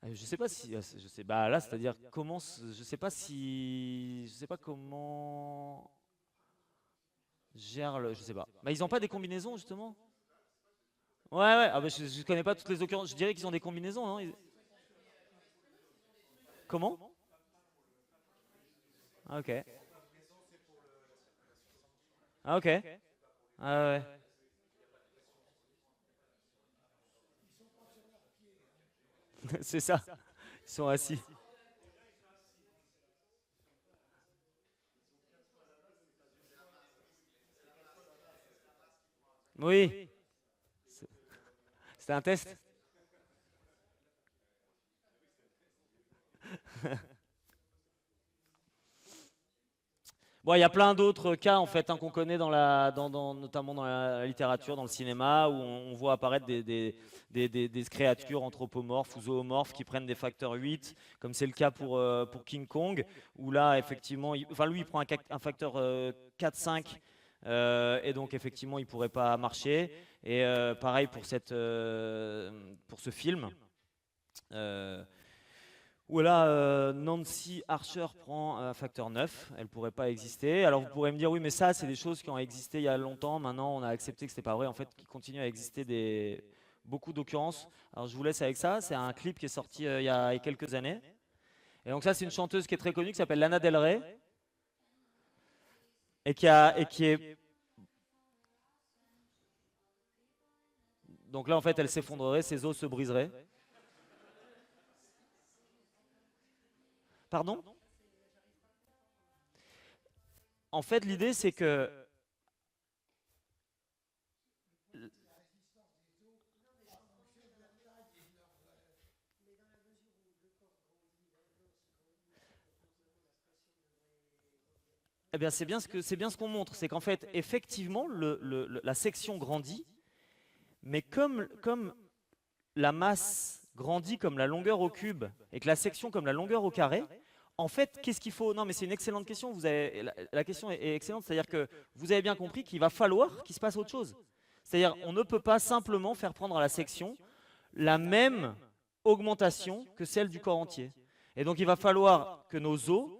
Je sais pas si, bah là, c'est-à-dire comment, je sais pas si, je sais pas comment gère je sais pas. Bah ils ont pas des combinaisons justement. Ouais ouais, ah bah, je connais pas toutes les occurrences. Je dirais qu'ils ont des combinaisons, non Comment Ah, ok. Ah ok. Ah ouais. C'est ça. Ils sont assis. Oui. C'était un test. Bon, il y a plein d'autres cas en fait hein, qu'on connaît notamment dans la littérature, dans le cinéma, où on voit apparaître des créatures anthropomorphes ou zoomorphes qui prennent des facteurs 8, comme c'est le cas pour King Kong, où là effectivement, enfin lui il prend un facteur 4-5, et donc effectivement il pourrait pas marcher. Et pareil pour ce film. Où là, Nancy Archer prend un facteur 9, elle pourrait pas exister. Alors vous pourrez me dire, oui, mais ça, c'est des choses qui ont existé il y a longtemps, maintenant on a accepté que c'était pas vrai, en fait, qu'il continue à exister beaucoup d'occurrences. Alors je vous laisse avec ça, c'est un clip qui est sorti il y a quelques années. Et donc ça, c'est une chanteuse qui est très connue, qui s'appelle Lana Del Rey, et qui est... Donc là, en fait, elle s'effondrerait, ses os se briseraient. Pardon? En fait, l'idée, c'est que... Eh bien, c'est bien ce qu'on montre. C'est qu'en fait, effectivement, la section grandit, mais comme la masse grandit comme la longueur au cube et que la section comme la longueur au carré, en fait, qu'est-ce qu'il faut? Non, mais c'est une excellente question. La question est excellente. C'est-à-dire que vous avez bien compris qu'il va falloir qu'il se passe autre chose. C'est-à-dire, on ne peut pas simplement faire prendre à la section la même augmentation que celle du corps entier. Et donc, il va falloir que nos os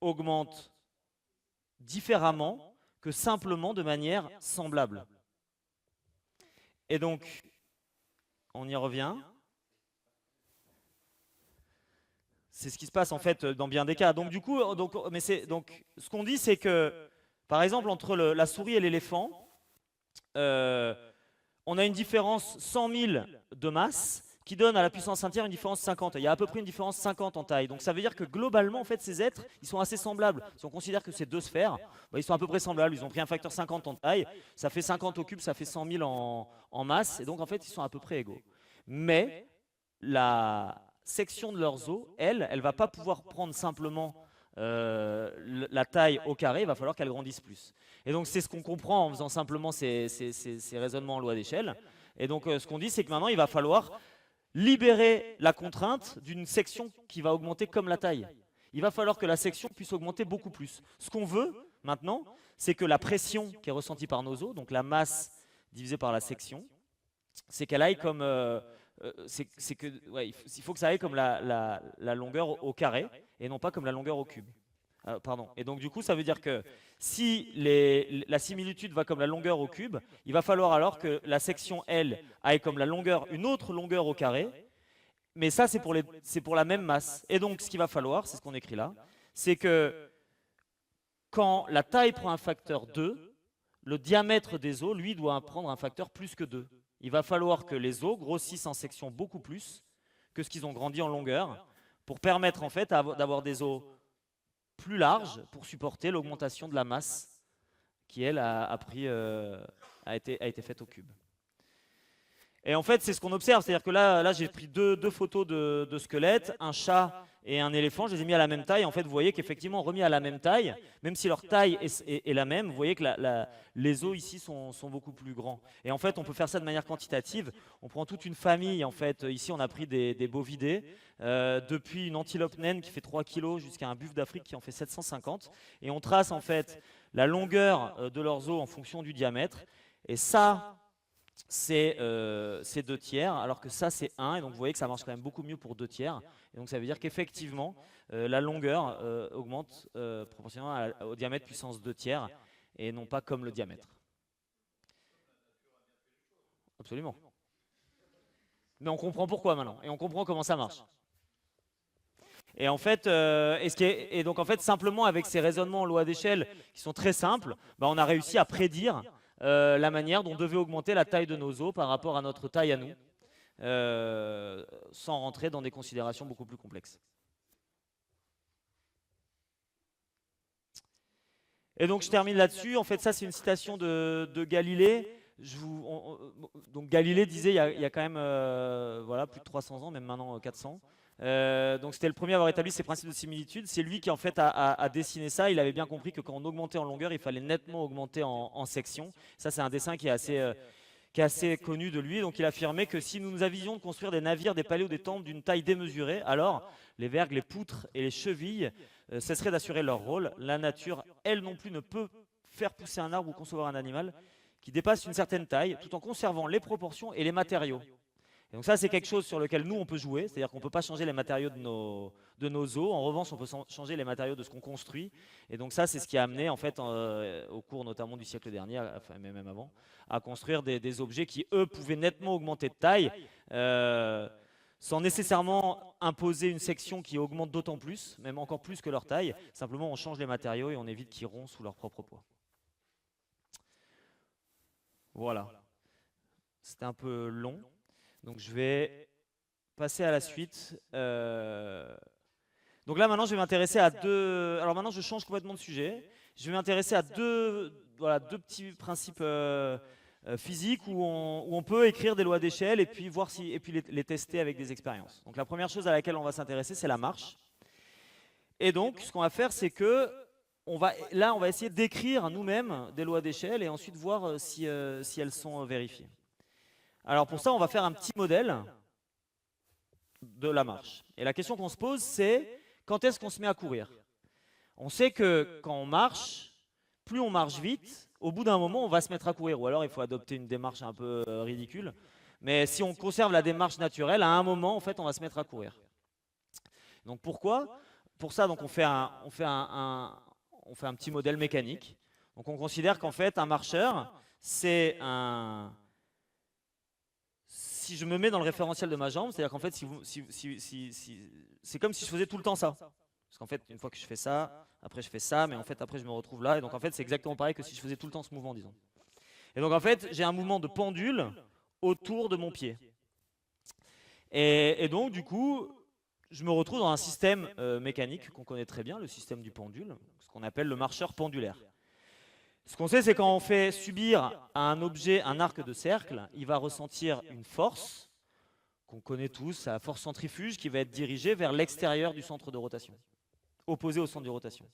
augmentent différemment que simplement de manière semblable. Et donc, on y revient. C'est ce qui se passe en fait dans bien des cas. Donc du coup, ce qu'on dit, c'est que, par exemple, entre la souris et l'éléphant, on a une différence 100 000 de masse qui donne à la puissance entière une différence 50. Il y a à peu près une différence 50 en taille. Donc ça veut dire que globalement, en fait, ces êtres, ils sont assez semblables. Si on considère que c'est deux sphères, ils sont à peu près semblables. Ils ont pris un facteur 50 en taille, ça fait 50 au cube, ça fait 100 000 en masse, et donc en fait, ils sont à peu près égaux. Mais la section de leurs os, elle va pas pouvoir prendre simplement la taille au carré, il va falloir qu'elle grandisse plus. Et donc c'est ce qu'on comprend en faisant simplement ces raisonnements en loi d'échelle. Et donc ce qu'on dit, c'est que maintenant, il va falloir libérer la contrainte d'une section qui va augmenter comme la taille. Il va falloir que la section puisse augmenter beaucoup plus. Ce qu'on veut maintenant, c'est que la pression qui est ressentie par nos os, donc la masse divisée par la section, c'est qu'elle aille comme... il faut que ça aille comme la longueur au carré et non pas comme la longueur au cube. Pardon. Et donc du coup, ça veut dire que si la similitude va comme la longueur au cube, il va falloir alors que la section L aille comme une autre longueur au carré, mais ça c'est pour la même masse. Et donc ce qu'il va falloir, c'est ce qu'on écrit là, c'est que quand la taille prend un facteur 2, le diamètre des os, lui, doit prendre un facteur plus que 2. Il va falloir que les os grossissent en section beaucoup plus que ce qu'ils ont grandi en longueur pour permettre en fait d'avoir des os plus larges pour supporter l'augmentation de la masse qui, elle, a été faite au cube. Et en fait, c'est ce qu'on observe, c'est-à-dire que là j'ai pris deux photos de squelettes, un chat et un éléphant, je les ai mis à la même taille. En fait, vous voyez qu'effectivement, remis à la même taille, même si leur taille est la même, vous voyez que les os ici sont beaucoup plus grands. Et en fait, on peut faire ça de manière quantitative. On prend toute une famille, en fait. Ici, on a pris des bovidés, depuis une antilope naine qui fait 3 kg jusqu'à un buffle d'Afrique qui en fait 750. Et on trace, en fait, la longueur de leurs os en fonction du diamètre. Et ça, c'est 2 tiers, alors que ça c'est 1, et donc vous voyez que ça marche quand même beaucoup mieux pour 2 tiers. Et donc ça veut dire qu'effectivement, la longueur augmente proportionnellement au diamètre puissance 2 tiers, et non pas comme le diamètre. Absolument. Mais on comprend pourquoi maintenant, et on comprend comment ça marche. Et en fait, donc en fait, simplement avec ces raisonnements en loi d'échelle qui sont très simples, on a réussi à prédire la manière dont devait augmenter la taille de nos os par rapport à notre taille à nous, sans rentrer dans des considérations beaucoup plus complexes. Et donc je termine là-dessus. En fait, ça c'est une citation de Galilée. Donc Galilée disait il y a quand même plus de 300 ans, même maintenant 400, Donc c'était le premier à avoir établi ces principes de similitude. C'est lui qui en fait a dessiné ça. Il avait bien compris que quand on augmentait en longueur, il fallait nettement augmenter en section. Ça c'est un dessin qui est assez connu de lui. Donc il affirmait que si nous nous avisions de construire des navires, des palais ou des temples d'une taille démesurée, alors les vergues, les poutres et les chevilles cesseraient d'assurer leur rôle. La nature, elle non plus, ne peut faire pousser un arbre ou concevoir un animal qui dépasse une certaine taille, tout en conservant les proportions et les matériaux. Et donc ça, c'est quelque chose sur lequel nous, on peut jouer, c'est-à-dire qu'on ne peut pas changer les matériaux de nos os. En revanche, on peut changer les matériaux de ce qu'on construit. Et donc ça, c'est ce qui a amené, en fait, au cours notamment du siècle dernier, enfin, mais même avant, à construire des objets qui, eux, pouvaient nettement augmenter de taille, sans nécessairement imposer une section qui augmente d'autant plus, même encore plus que leur taille. Simplement, on change les matériaux et on évite qu'ils rompent sous leur propre poids. Voilà. C'était un peu long. Donc je vais passer à la suite. Donc là maintenant je vais m'intéresser à deux. Alors maintenant je change complètement de sujet. Je vais m'intéresser à deux petits principes physiques où on peut écrire des lois d'échelle et puis voir et puis les tester avec des expériences. Donc la première chose à laquelle on va s'intéresser, c'est la marche. Et donc ce qu'on va faire, c'est que on va essayer d'écrire nous-mêmes des lois d'échelle et ensuite voir si elles sont vérifiées. Alors pour ça, on va faire un petit modèle de la marche. Et la question qu'on se pose, c'est quand est-ce qu'on se met à courir? On sait que quand on marche, plus on marche vite, au bout d'un moment, on va se mettre à courir. Ou alors, il faut adopter une démarche un peu ridicule. Mais si on conserve la démarche naturelle, à un moment, en fait, on va se mettre à courir. Donc pourquoi? Pour ça, donc, on fait un petit modèle mécanique. Donc on considère qu'en fait, un marcheur, c'est un... Si je me mets dans le référentiel de ma jambe, c'est-à-dire qu'en fait, c'est comme si je faisais tout le temps ça. Parce qu'en fait, une fois que je fais ça, après je fais ça, mais en fait, après je me retrouve là. Et donc en fait, c'est exactement pareil que si je faisais tout le temps ce mouvement, disons. Et donc en fait, j'ai un mouvement de pendule autour de mon pied. Et donc, du coup, je me retrouve dans un système mécanique qu'on connaît très bien, le système du pendule, ce qu'on appelle le marcheur pendulaire. Ce qu'on sait, c'est quand on fait subir à un objet un arc de cercle, il va ressentir une force qu'on connaît tous, la force centrifuge, qui va être dirigée vers l'extérieur du centre de rotation, opposé au centre de rotation.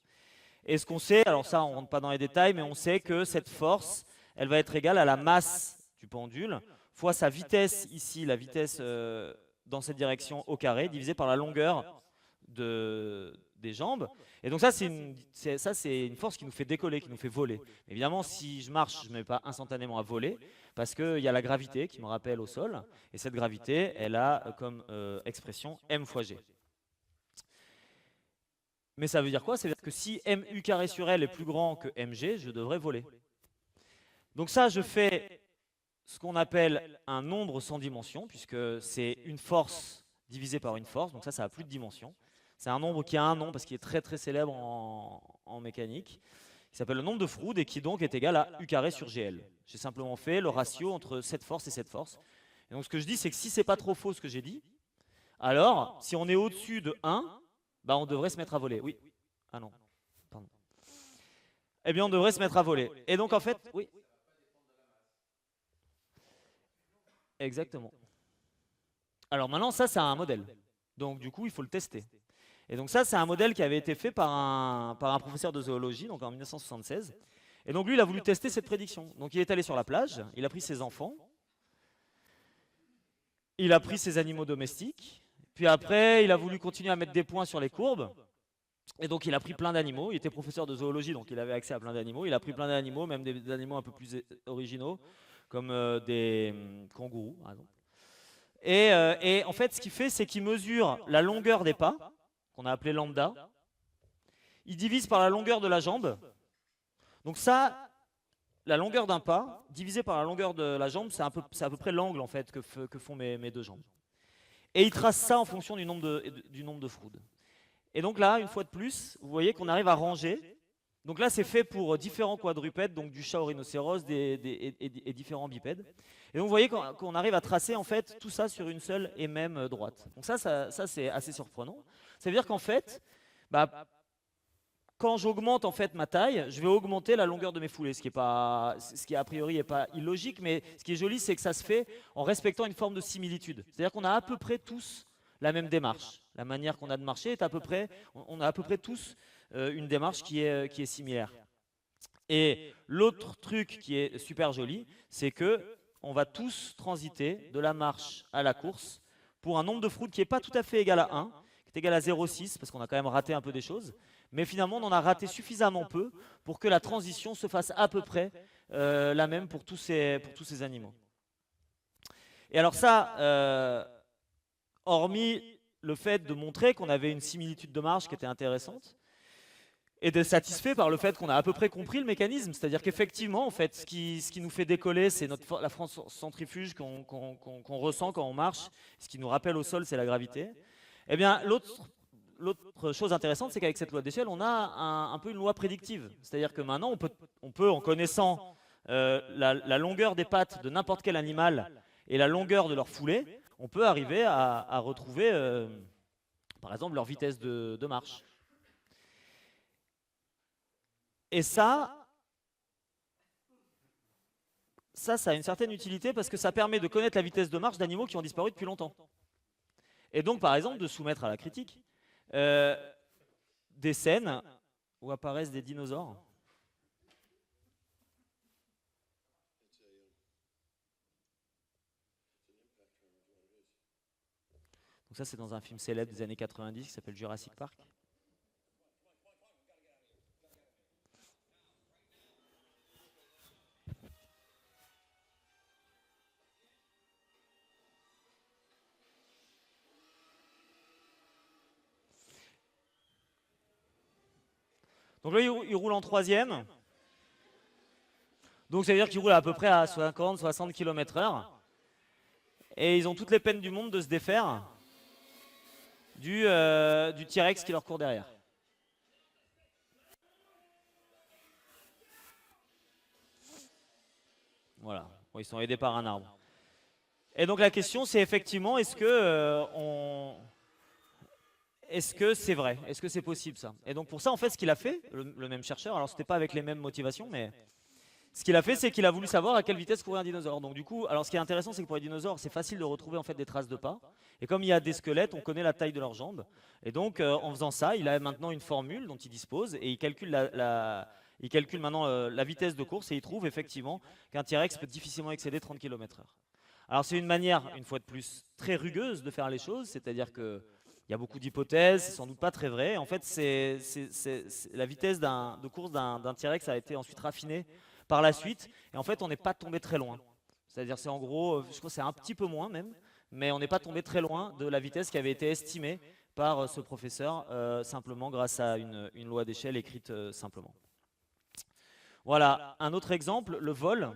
Et ce qu'on sait, alors ça on ne rentre pas dans les détails, mais on sait que cette force, elle va être égale à la masse du pendule, fois sa vitesse ici, la vitesse dans cette direction au carré, divisé par la longueur des jambes. Et donc ça, c'est une force qui nous fait décoller, qui nous fait voler. Évidemment, si je marche, je ne me mets pas instantanément à voler, parce qu'il y a la gravité qui me rappelle au sol, et cette gravité, elle a comme expression m fois g. Mais ça veut dire quoi? Ça veut dire que si mu carré sur L est plus grand que mg, je devrais voler. Donc ça, je fais ce qu'on appelle un nombre sans dimension, puisque c'est une force divisée par une force, donc ça n'a plus de dimension. C'est un nombre qui a un nom parce qu'il est très très célèbre en mécanique. Il s'appelle le nombre de Froude et qui donc est égal à U carré sur GL. J'ai simplement fait le ratio entre cette force et cette force. Et donc ce que je dis, c'est que si c'est pas trop faux ce que j'ai dit, alors si on est au-dessus de 1, bah on devrait se mettre à voler. Oui. Ah non. Pardon. Eh bien on devrait se mettre à voler. Et donc en fait, oui. Exactement. Alors maintenant ça c'est un modèle. Donc du coup il faut le tester. Et donc ça, c'est un modèle qui avait été fait par un professeur de zoologie, donc en 1976. Et donc lui, il a voulu tester cette prédiction. Donc il est allé sur la plage, il a pris ses enfants, il a pris ses animaux domestiques, puis après, il a voulu continuer à mettre des points sur les courbes. Et donc il a pris plein d'animaux, il était professeur de zoologie, donc il avait accès à plein d'animaux. Il a pris plein d'animaux, même des animaux un peu plus originaux, comme des kangourous, par exemple. Et en fait, ce qu'il fait, c'est qu'il mesure la longueur des pas, qu'on a appelé lambda, il divise par la longueur de la jambe. Donc ça, la longueur d'un pas, divisé par la longueur de la jambe, c'est à peu près l'angle en fait que font mes deux jambes. Et il trace ça en fonction du nombre de Froude. Et donc là, une fois de plus, vous voyez qu'on arrive à ranger. Donc là, c'est fait pour différents quadrupèdes, donc du chat au rhinocéros et différents bipèdes. Et donc vous voyez qu'on arrive à tracer en fait tout ça sur une seule et même droite. Donc ça c'est assez surprenant. Ça veut dire qu'en fait, quand j'augmente en fait ma taille, je vais augmenter la longueur de mes foulées, ce qui a priori n'est pas illogique, mais ce qui est joli, c'est que ça se fait en respectant une forme de similitude. C'est-à-dire qu'on a à peu près tous la même démarche. La manière qu'on a de marcher est à peu près, on a à peu près tous une démarche qui est similaire. Et l'autre truc qui est super joli, c'est que on va tous transiter de la marche à la course pour un nombre de fruits qui n'est pas tout à fait égal à 1, qui est égal à 0,6, parce qu'on a quand même raté un peu des choses, mais finalement on en a raté suffisamment peu pour que la transition se fasse à peu près la même pour tous ces animaux. Et alors ça, hormis le fait de montrer qu'on avait une similitude de marche qui était intéressante, et d'être satisfait par le fait qu'on a à peu près compris le mécanisme. C'est-à-dire qu'effectivement, en fait, ce qui nous fait décoller, c'est la force centrifuge qu'on ressent quand on marche. Ce qui nous rappelle au sol, c'est la gravité. Eh bien, l'autre chose intéressante, c'est qu'avec cette loi d'échelle, on a un peu une loi prédictive. C'est-à-dire que maintenant, on peut en connaissant la longueur des pattes de n'importe quel animal et la longueur de leur foulée, on peut arriver à retrouver, par exemple, leur vitesse de marche. Et ça a une certaine utilité parce que ça permet de connaître la vitesse de marche d'animaux qui ont disparu depuis longtemps. Et donc, par exemple, de soumettre à la critique des scènes où apparaissent des dinosaures. Donc ça, c'est dans un film célèbre des années 90 qui s'appelle Jurassic Park. Donc là, il roule en troisième. Donc ça veut dire qu'il roule à peu près à 50-60 km/h. Et ils ont toutes les peines du monde de se défaire du T-Rex qui leur court derrière. Voilà, bon, ils sont aidés par un arbre. Et donc la question, c'est effectivement, est-ce que c'est vrai? Est-ce que c'est possible ça? Et donc pour ça, en fait, ce qu'il a fait, le même chercheur, alors c'était pas avec les mêmes motivations, mais ce qu'il a fait, c'est qu'il a voulu savoir à quelle vitesse courait un dinosaure. Donc du coup, alors ce qui est intéressant, c'est que pour les dinosaures, c'est facile de retrouver en fait des traces de pas. Et comme il y a des squelettes, on connaît la taille de leurs jambes. Et donc en faisant ça, il a maintenant une formule dont il dispose et il calcule il calcule maintenant la vitesse de course et il trouve effectivement qu'un T-Rex peut difficilement excéder 30 km/h. Alors c'est une manière, une fois de plus, très rugueuse de faire les choses, c'est-à-dire que il y a beaucoup d'hypothèses, c'est sans doute pas très vrai. En fait, la vitesse de course d'un T-Rex a été ensuite raffinée par la suite, et en fait, on n'est pas tombé très loin. C'est-à-dire, c'est en gros, je crois que c'est un petit peu moins même, mais on n'est pas tombé très loin de la vitesse qui avait été estimée par ce professeur, simplement grâce à une loi d'échelle écrite simplement. Voilà, un autre exemple, le vol.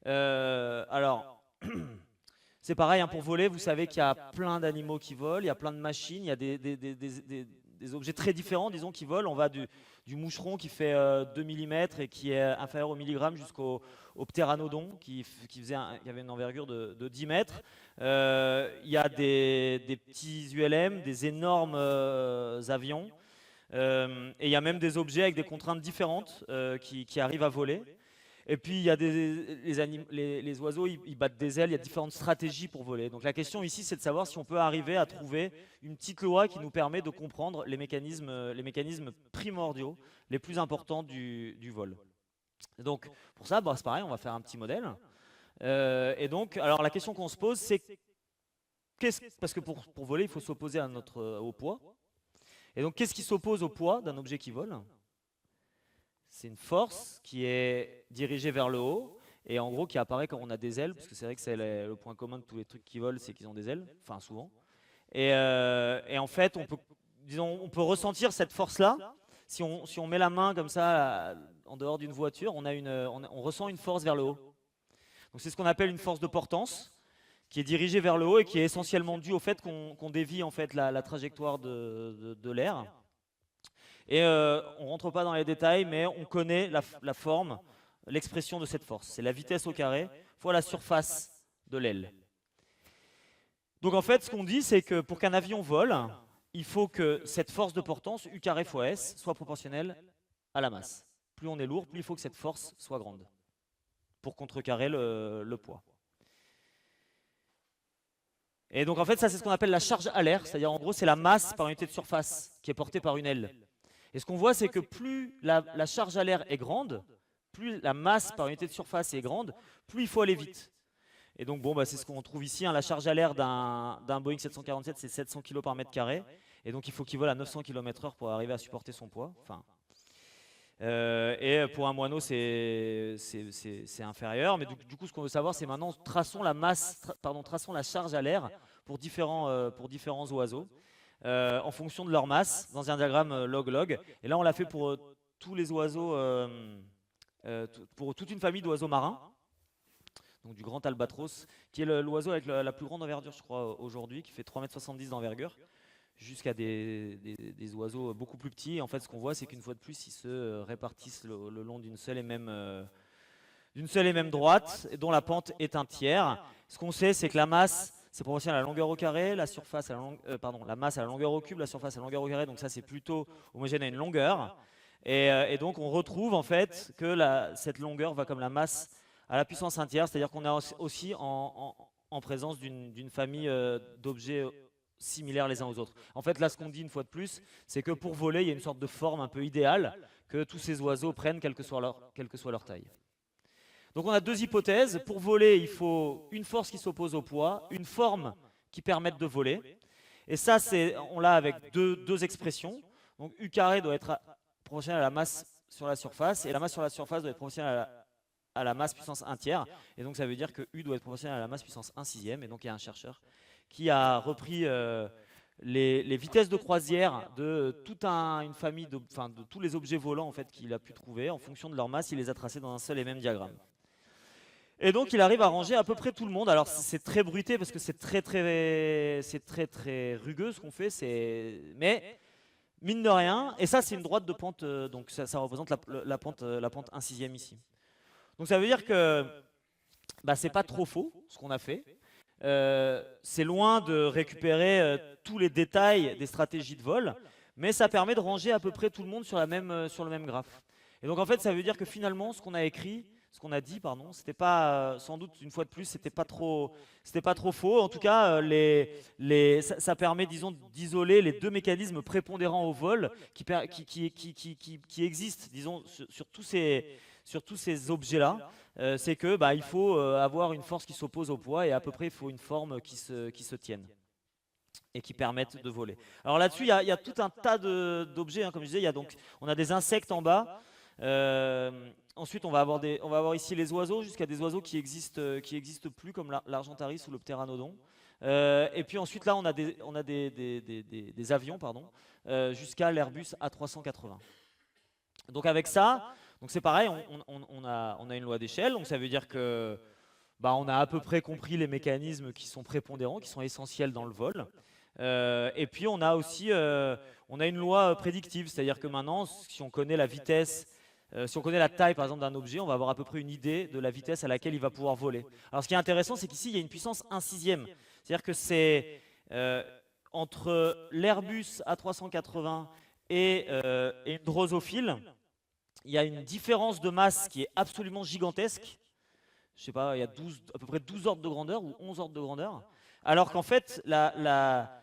Alors, c'est pareil, hein, pour voler, vous savez qu'il y a plein d'animaux qui volent, il y a plein de machines, il y a des objets très différents, disons, qui volent. On va du moucheron qui fait 2 mm et qui est inférieur au milligramme jusqu'au ptéranodon qui avait une envergure de 10 mètres. Il y a des petits ULM, des énormes avions. Et il y a même des objets avec des contraintes différentes qui arrivent à voler. Et puis il y a les oiseaux, ils battent des ailes, il y a différentes stratégies pour voler. Donc la question ici, c'est de savoir si on peut arriver à trouver une petite loi qui nous permet de comprendre les mécanismes primordiaux, les plus importants du vol. Et donc pour ça, c'est pareil, on va faire un petit modèle. Et donc, alors la question qu'on se pose, c'est parce que pour voler, il faut s'opposer au poids. Et donc qu'est-ce qui s'oppose au poids d'un objet qui vole ? C'est une force qui est dirigée vers le haut et en gros qui apparaît quand on a des ailes, parce que c'est vrai que c'est le point commun de tous les trucs qui volent, c'est qu'ils ont des ailes, enfin souvent. Et en fait, on peut ressentir cette force-là. Si on met la main comme ça en dehors d'une voiture, on ressent une force vers le haut. Donc c'est ce qu'on appelle une force de portance, qui est dirigée vers le haut et qui est essentiellement due au fait qu'on dévie en fait la trajectoire de l'air. Et on ne rentre pas dans les détails, mais on connaît la forme, l'expression de cette force. C'est la vitesse au carré fois la surface de l'aile. Donc en fait, ce qu'on dit, c'est que pour qu'un avion vole, il faut que cette force de portance, U carré fois S, soit proportionnelle à la masse. Plus on est lourd, plus il faut que cette force soit grande pour contrecarrer le poids. Et donc en fait ça c'est ce qu'on appelle la charge à l'air, c'est-à-dire en gros c'est la masse par unité de surface qui est portée par une aile. Et ce qu'on voit c'est que plus la charge à l'air est grande, plus la masse par unité de surface est grande, plus il faut aller vite. Et donc bon, bah, c'est ce qu'on trouve ici, hein, la charge à l'air d'un Boeing 747 c'est 700 kg par mètre carré, et donc il faut qu'il vole à 900 km/h pour arriver à supporter son poids. Enfin, et pour un moineau c'est inférieur, mais du coup ce qu'on veut savoir c'est maintenant traçons la charge à l'air pour différents oiseaux en fonction de leur masse dans un diagramme log-log. Et là on l'a fait pour tous les oiseaux, pour toute une famille d'oiseaux marins. Donc du grand albatros, qui est l'oiseau avec la plus grande envergure, je crois, aujourd'hui, qui fait 3,70 m d'envergure, jusqu'à des oiseaux beaucoup plus petits. Et en fait, ce qu'on voit, c'est qu'une fois de plus, ils se répartissent le long d'une seule et même droite, dont la pente est un tiers. Ce qu'on sait, c'est que la masse, c'est proportionnel à la longueur au carré, la surface à la masse à la longueur au cube, la surface à la longueur au carré. Donc ça, c'est plutôt homogène à une longueur. Et donc, on retrouve en fait que cette longueur va comme la masse à la puissance 1 tiers, c'est-à-dire qu'on a aussi en présence d'une famille d'objets similaires les uns aux autres. En fait, là, ce qu'on dit une fois de plus, c'est que pour voler, il y a une sorte de forme un peu idéale que tous ces oiseaux prennent, quelle que soit leur taille. Donc on a deux hypothèses. Pour voler, il faut une force qui s'oppose au poids, une forme qui permette de voler. Et ça, on l'a avec deux expressions. Donc U carré doit être proportionnel à la masse sur la surface, et la masse sur la surface doit être proportionnelle à la masse puissance 1 tiers, et donc ça veut dire que U doit être proportionnel à la masse puissance 1 sixième, et donc il y a un chercheur qui a repris les vitesses de croisière de toute une famille, de tous les objets volants en fait, qu'il a pu trouver, en fonction de leur masse, il les a tracés dans un seul et même diagramme. Et donc il arrive à ranger à peu près tout le monde. Alors c'est très bruité parce que c'est très rugueux ce qu'on fait, mais mine de rien, et ça c'est une droite de pente, donc ça représente la pente 1 sixième ici. Donc ça veut dire que c'est pas trop faux ce qu'on a fait. C'est loin de récupérer tous les détails des stratégies de vol, mais ça permet de ranger à peu près tout le monde sur le même graphe. Et donc en fait ça veut dire que finalement ce qu'on a dit, c'était pas, sans doute une fois de plus, c'était pas trop faux. En tout cas, ça permet, disons, d'isoler les deux mécanismes prépondérants au vol qui existent, disons, sur tous ces objets-là. C'est que il faut avoir une force qui s'oppose au poids, et à peu près il faut une forme qui se tienne et qui permettent de voler. Alors là-dessus, il y a tout un tas d'objets, hein, comme je disais. On a des insectes en bas. Ensuite, on va avoir ici les oiseaux, jusqu'à des oiseaux qui existent plus, comme l'Argentaris ou le Pteranodon. Et puis ensuite, là, on a des avions, jusqu'à l'Airbus A380. Donc avec ça, c'est pareil, on a une loi d'échelle, donc ça veut dire que on a à peu près compris les mécanismes qui sont prépondérants, qui sont essentiels dans le vol. Et puis on a aussi une loi prédictive, c'est-à-dire que maintenant, si on connaît la vitesse, si on connaît la taille par exemple d'un objet, on va avoir à peu près une idée de la vitesse à laquelle il va pouvoir voler. Alors ce qui est intéressant, c'est qu'ici il y a une puissance 1 sixième, c'est-à-dire que c'est entre l'Airbus A380 et une drosophile, il y a une différence de masse qui est absolument gigantesque. Je sais pas, il y a à peu près 12 ordres de grandeur ou 11 ordres de grandeur. Alors qu'en fait, la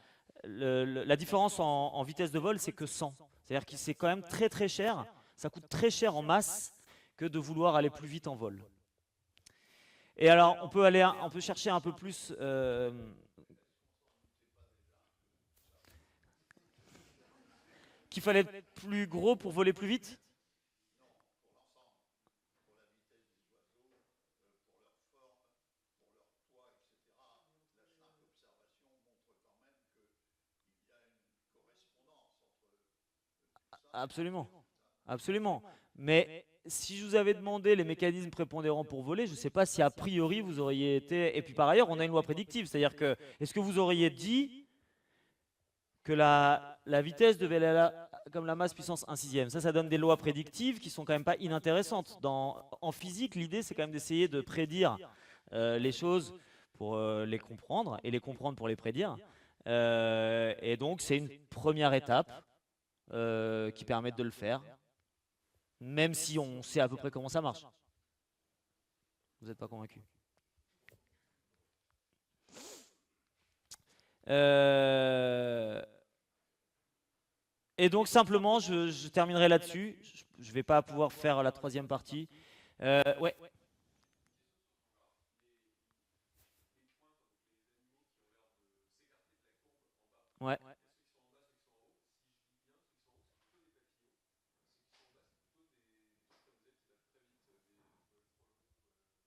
différence en vitesse de vol, c'est que 100. C'est-à-dire que c'est quand même très très cher. Ça coûte très cher en masse que de vouloir aller plus vite en vol. Et alors, on peut chercher un peu plus. Qu'il fallait être plus gros pour voler plus vite ? Absolument, absolument. Mais si je vous avais demandé les mécanismes prépondérants pour voler, je ne sais pas si a priori vous auriez été. Et puis par ailleurs, on a une loi prédictive, c'est-à-dire que est-ce que vous auriez dit que la vitesse devait aller comme la masse puissance 1 sixième? Ça donne des lois prédictives qui sont quand même pas inintéressantes. En physique, l'idée c'est quand même d'essayer de prédire les choses pour les comprendre, et les comprendre pour les prédire. Et donc c'est une première étape qui permettent de le faire, même si on sait à peu près comment ça marche. Vous n'êtes pas convaincu? Euh, et donc simplement, je terminerai là-dessus. Je ne vais pas pouvoir faire la troisième partie. Ouais, ouais,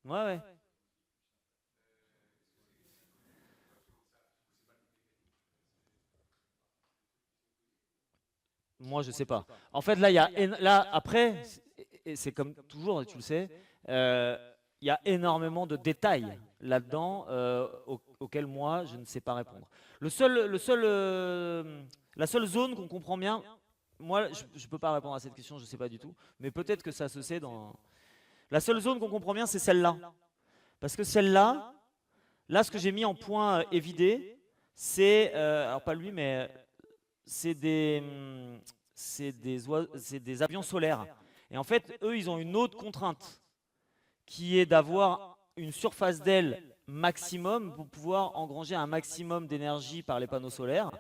ouais, ouais. Moi, je sais pas. En fait, là, là après, et c'est comme toujours, et tu le sais, euh, il y a énormément de détails là-dedans auxquels moi, je ne sais pas répondre. La seule zone qu'on comprend bien, moi, je ne peux pas répondre à cette question, je ne sais pas du tout, mais peut-être que ça se sait dans... La seule zone qu'on comprend bien, c'est celle-là. Parce que celle-là, là, ce que j'ai mis en point évidé, c'est, alors pas lui, mais c'est c'est des avions solaires. Et en fait, eux, ils ont une autre contrainte, qui est d'avoir une surface d'aile maximum pour pouvoir engranger un maximum d'énergie par les panneaux solaires.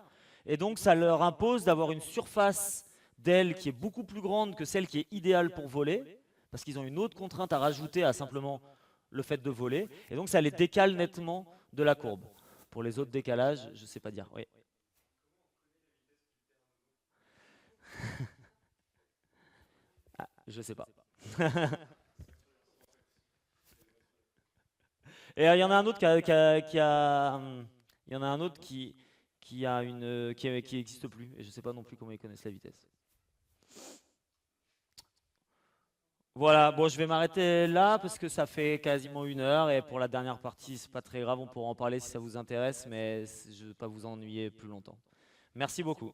Et donc, ça leur impose d'avoir une surface d'aile qui est beaucoup plus grande que celle qui est idéale pour voler, parce qu'ils ont une autre contrainte à rajouter à simplement le fait de voler. Et donc, ça les décale nettement de la courbe. Pour les autres décalages, je ne sais pas dire. Oui. Ah, je sais pas. Et il y en a un autre il y en a un autre qui a qui existe plus. Et je sais pas non plus comment ils connaissent la vitesse. Voilà, bon, je vais m'arrêter là parce que ça fait quasiment 1 heure et pour la dernière partie, c'est pas très grave, on pourra en parler si ça vous intéresse, mais je ne vais pas vous ennuyer plus longtemps. Merci beaucoup.